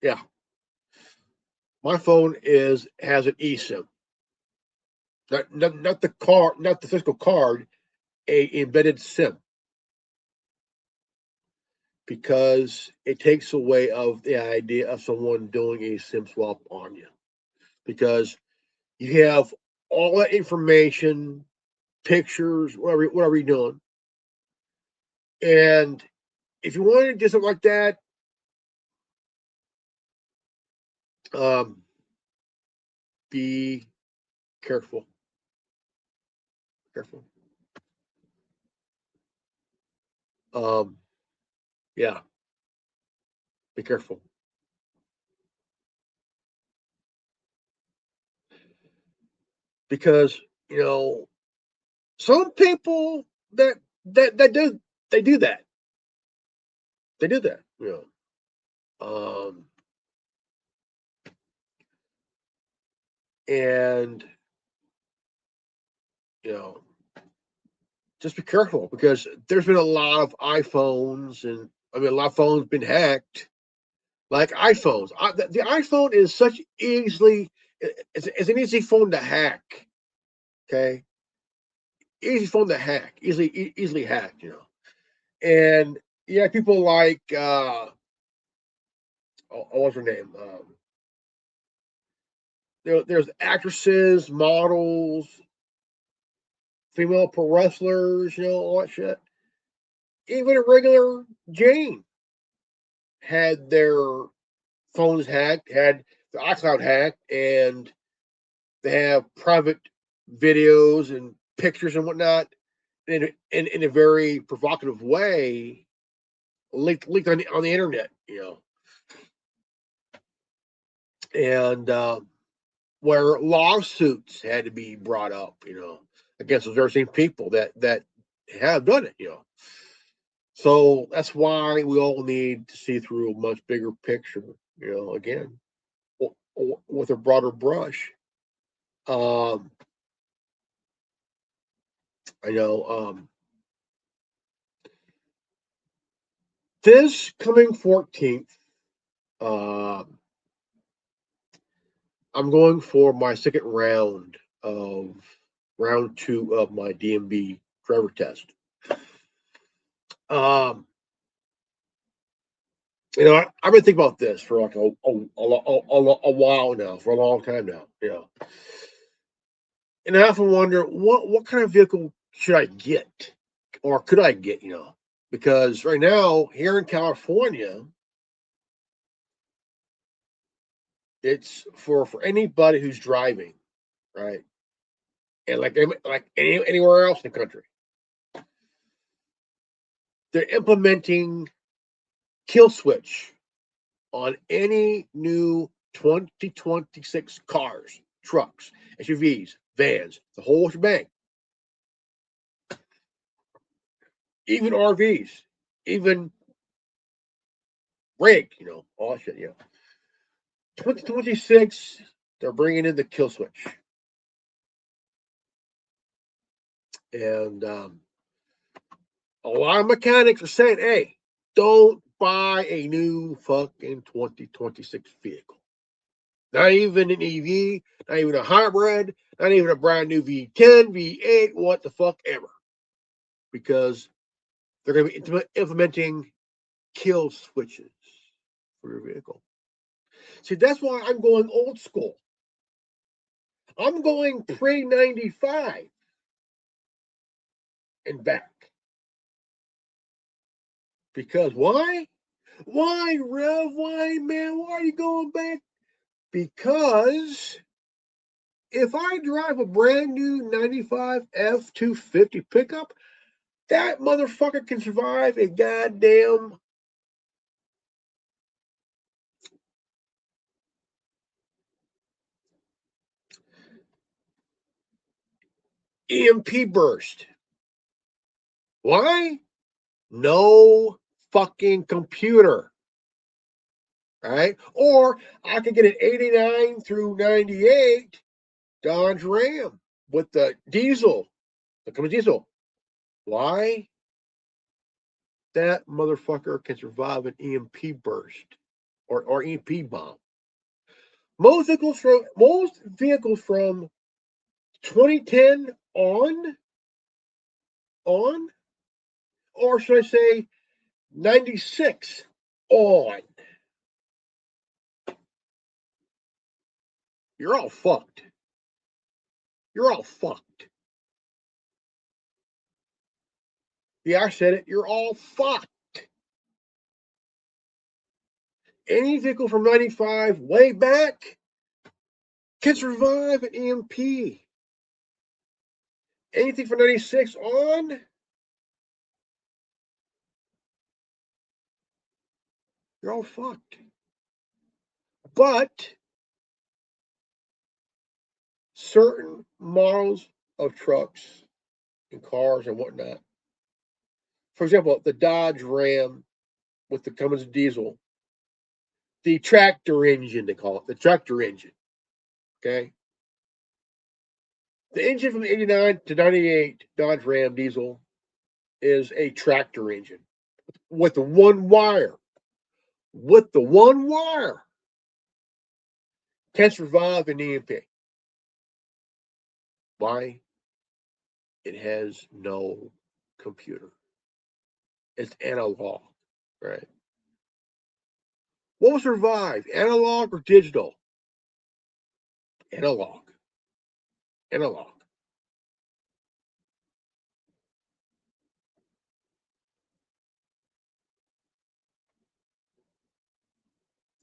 Yeah, my phone has an eSIM, not the card, not the physical card, a embedded SIM, because it takes away of the idea of someone doing a SIM swap on you, because you have all that information, pictures, whatever you're doing, and if you want to do something like that, um, be careful. Careful. Um, yeah, be careful. Because, some people that do they do that. They do that. And you know, just be careful because there's been a lot of iPhones, and I mean a lot of phones been hacked. Like iPhones, the iPhone is such easily it's an easy phone to hack. Okay, easy phone to hack, easily hacked. And yeah, people like what's her name? There's actresses, models, female pro wrestlers, all that shit. Even a regular Jane had their phones hacked, had the iCloud hacked, and they have private videos and pictures and whatnot in a very provocative way leaked on the internet, and where lawsuits had to be brought up, against those very same people that have done it, So that's why we all need to see through a much bigger picture, again, with a broader brush. I know this coming 14th, I'm going for my second round of round 2 of my DMV driver test. I've been thinking about this for like a while now, for a long time now, and I often wonder what kind of vehicle should I get, or could I get, because right now here in California, it's for anybody who's driving, right, and like anywhere else in the country, they're implementing kill switch on any new 2026 cars, trucks, SUVs, vans, the whole shebang, even RVs, even rig, all that shit, 2026, they're bringing in the kill switch. And a lot of mechanics are saying, hey, don't buy a new fucking 2026 vehicle. Not even an EV, not even a hybrid, not even a brand new V10, V8, what the fuck ever. Because they're going to be implementing kill switches for your vehicle. See, that's why I'm going old school. I'm going pre-95 and back. Because why? Why, Rev? Why, man? Why are you going back? Because if I drive a brand new 95 F-250 pickup, that motherfucker can survive a goddamn EMP burst. Why? No fucking computer. Right? Or I could get an 89 through 98 Dodge Ram with the diesel, the Cummins diesel. Why? That motherfucker can survive an EMP burst or EMP bomb. Most vehicles from 2010 on, or should I say 96 on, you're all fucked. You're all fucked. Yeah, I said it. You're all fucked. Any vehicle from 95 way back can survive an EMP. Anything from 96 on, you're all fucked. But certain models of trucks and cars and whatnot, for example, the Dodge Ram with the Cummins diesel, the tractor engine, they call it, the tractor engine. Okay. The engine from 89 to 98 Dodge Ram diesel is a tractor engine with the one wire. With the one wire. Can survive an EMP. Why? It has no computer. It's analog, right? What will survive, analog or digital? Analog. Analog.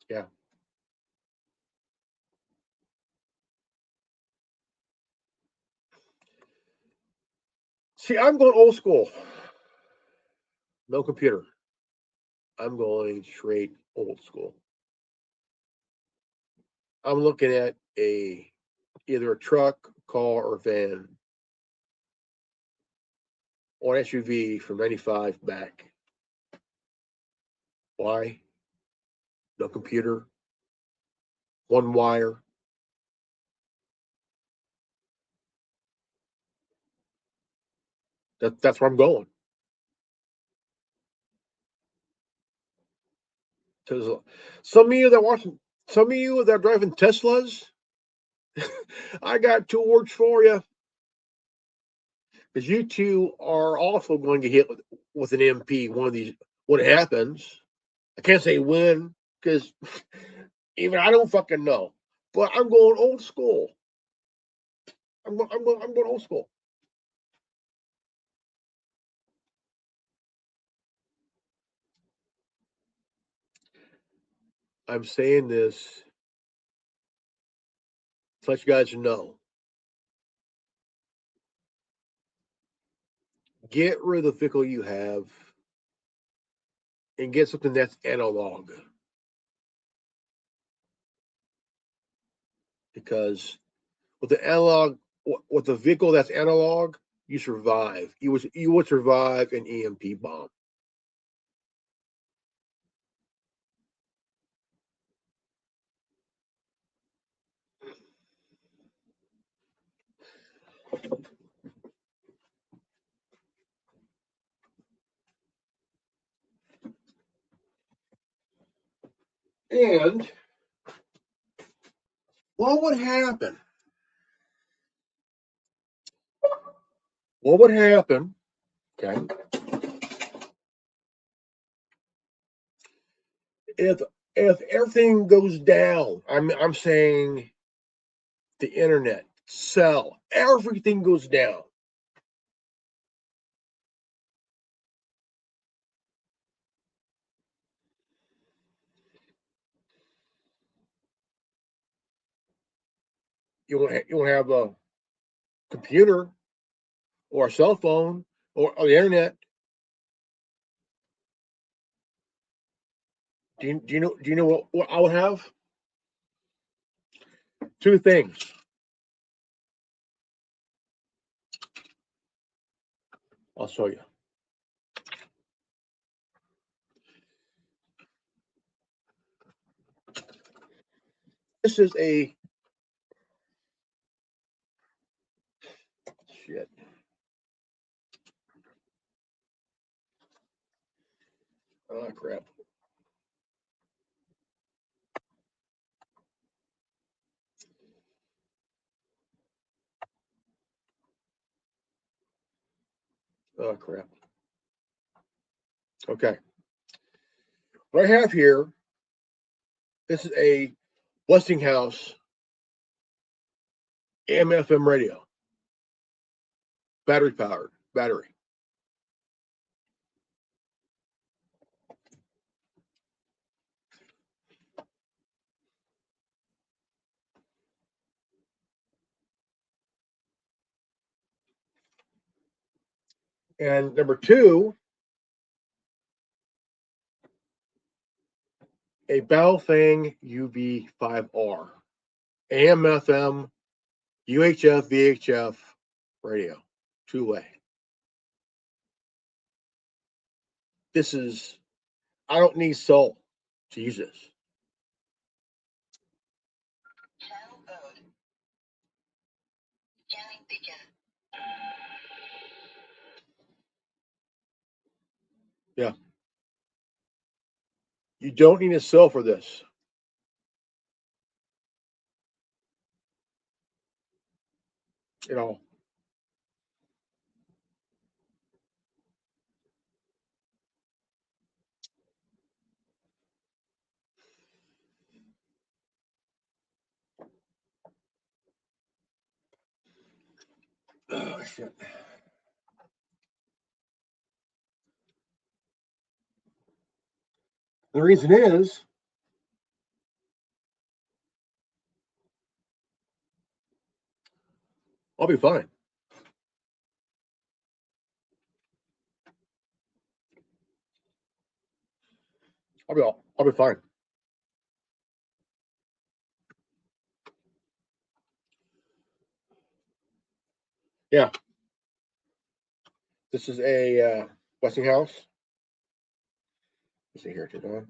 Yeah. See, I'm going old school. No computer. I'm going straight old school. I'm looking at either a truck, car, or van or an SUV from 95 back. Why? No computer, one wire. That's where I'm going. Because some of you that watching, some of you that are driving Teslas, I got two words for you. Because you two are also going to hit with an MP one of these when it happens. I can't say when because even I don't fucking know. But I'm going old school. I'm going old school. I'm saying this to let you guys know. Get rid of the vehicle you have and get something that's analog. Because with the analog, with the vehicle that's analog, you survive. You would survive an EMP bomb. And what would happen? What would happen? Okay, if if everything goes down, I'm saying the internet, cell, everything goes down. You won't have a computer or a cell phone or the internet. Do you know what I would have? Two things. I'll show you. This is a shit. Oh crap. Oh crap. Okay. What I have here, this is a Westinghouse AM/FM radio, battery powered, battery. And number two, a Baofeng UV5R, AM/FM, UHF, VHF radio, two-way. This is, I don't need soul. Jesus. Yeah. You don't need a cell for this. You know, shit. The reason is I'll be fine. I'll be fine. Yeah. This is a Westinghouse. Let's see here, turn on.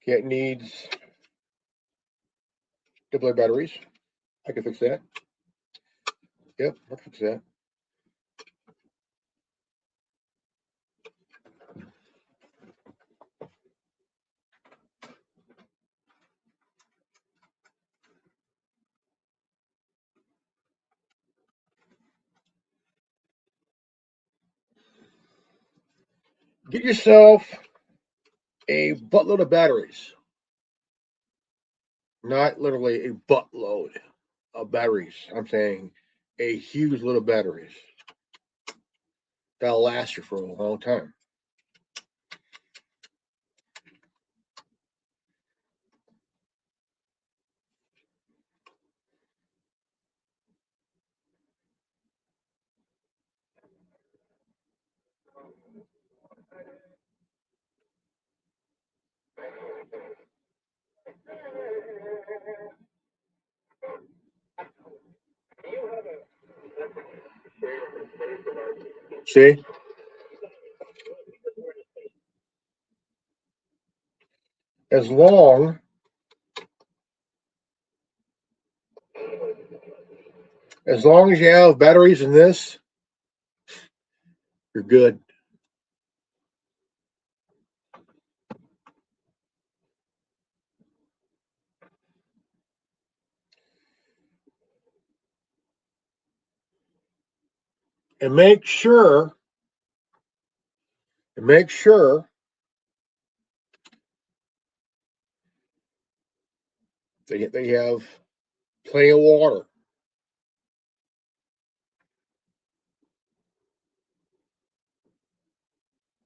Okay, it needs double batteries. I can fix that. Yep, I'll fix that. Get yourself a buttload of batteries. Not literally a buttload of batteries. I'm saying a huge load of batteries. That'll last you for a long time. See? As long as you have batteries in this, you're good. And make sure they have plenty of water.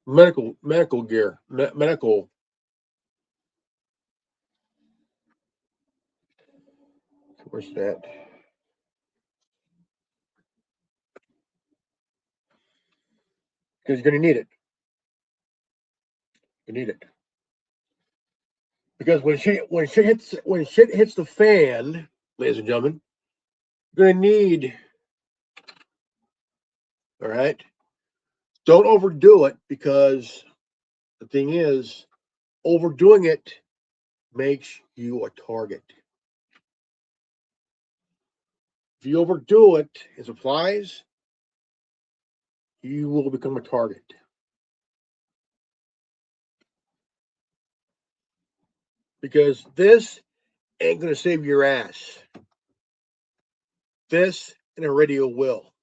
Medical gear. Medical. Where's that? Because you're going to need it. You need it. Because when shit hits the fan, ladies and gentlemen, you're going to need. All right. Don't overdo it, because the thing is, overdoing it makes you a target. If you overdo it in supplies, you will become a target. Because this ain't going to save your ass. This and a radio will.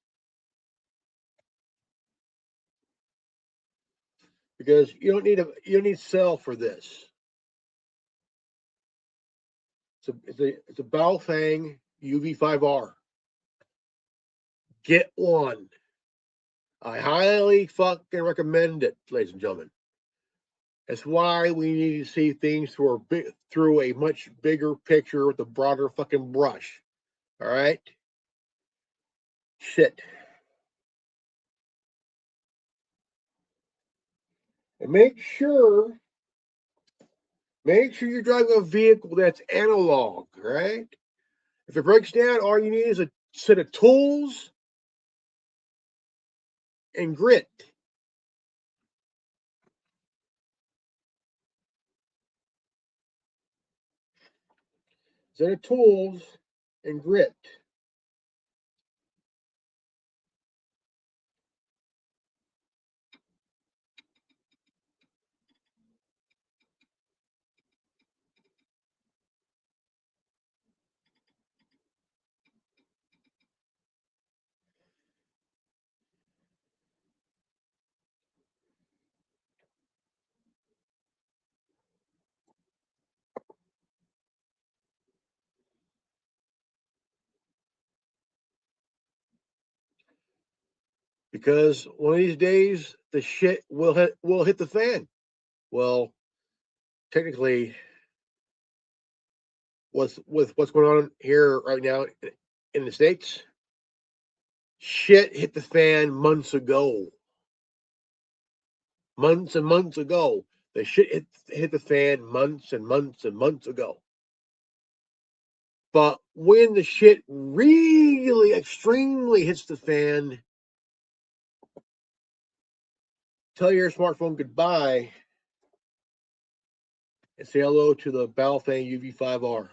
Because you don't need cell for this. It's a Baofeng UV5R. Get one. I highly fucking recommend it, ladies and gentlemen. That's why we need to see things through a much bigger picture with a broader fucking brush. All right? Shit. And make sure you're driving a vehicle that's analog, right? If it breaks down, all you need is a set of tools and grit. Set of tools and grit. because one of these days the shit will hit the fan. Well, technically, with what's going on here right now in the States, shit hit the fan months ago. Months and months ago. The shit hit the fan months and months and months ago. But when the shit really extremely hits the fan, tell your smartphone goodbye and say hello to the Baofeng UV5R.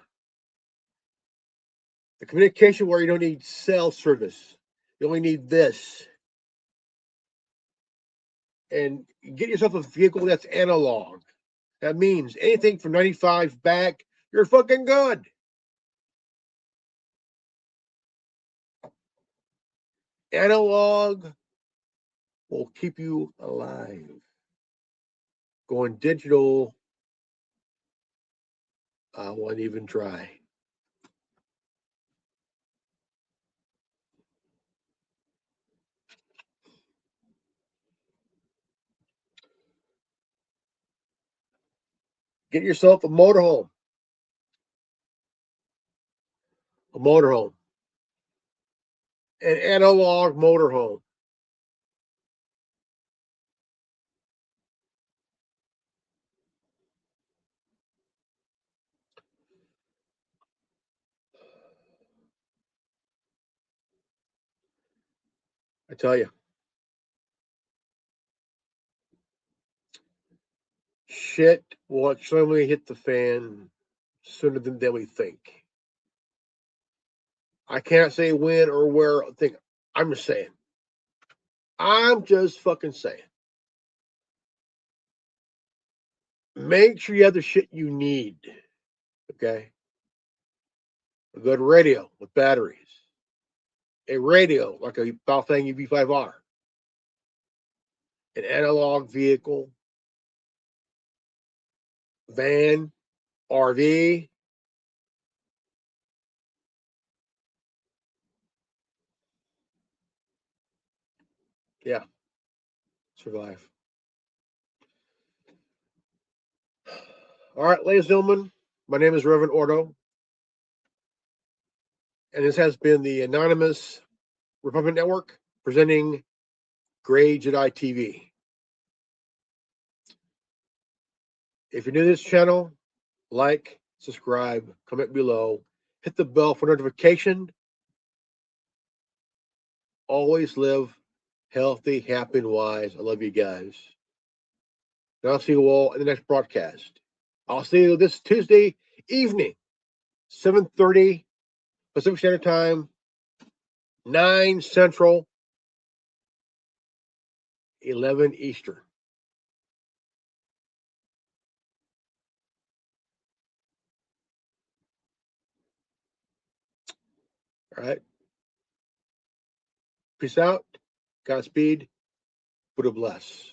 The communication where you don't need cell service. You only need this. And get yourself a vehicle that's analog. That means anything from 95 back, you're fucking good. Analog will keep you alive. Going digital, I won't even try. Get yourself a motorhome. A motorhome. An analog motorhome. I tell you. Shit will extremely hit the fan sooner than we think. I can't say when or where. I'm just saying. I'm just fucking saying. Make sure you have the shit you need. Okay? A good radio with batteries. A radio like a Baofeng UV5R. An analog vehicle. Van. RV. Yeah. Survive. All right, ladies and gentlemen, my name is Reverend Ordo, and this has been the Anonymous Republic Network presenting GreyJedi TV. If you're new to this channel, like, subscribe, comment below, hit the bell for notification. Always live healthy, happy, and wise. I love you guys. And I'll see you all in the next broadcast. I'll see you this Tuesday evening, 7:30 Pacific Standard Time, 9 Central, 11 Eastern. All right. Peace out. Godspeed. Buddha bless.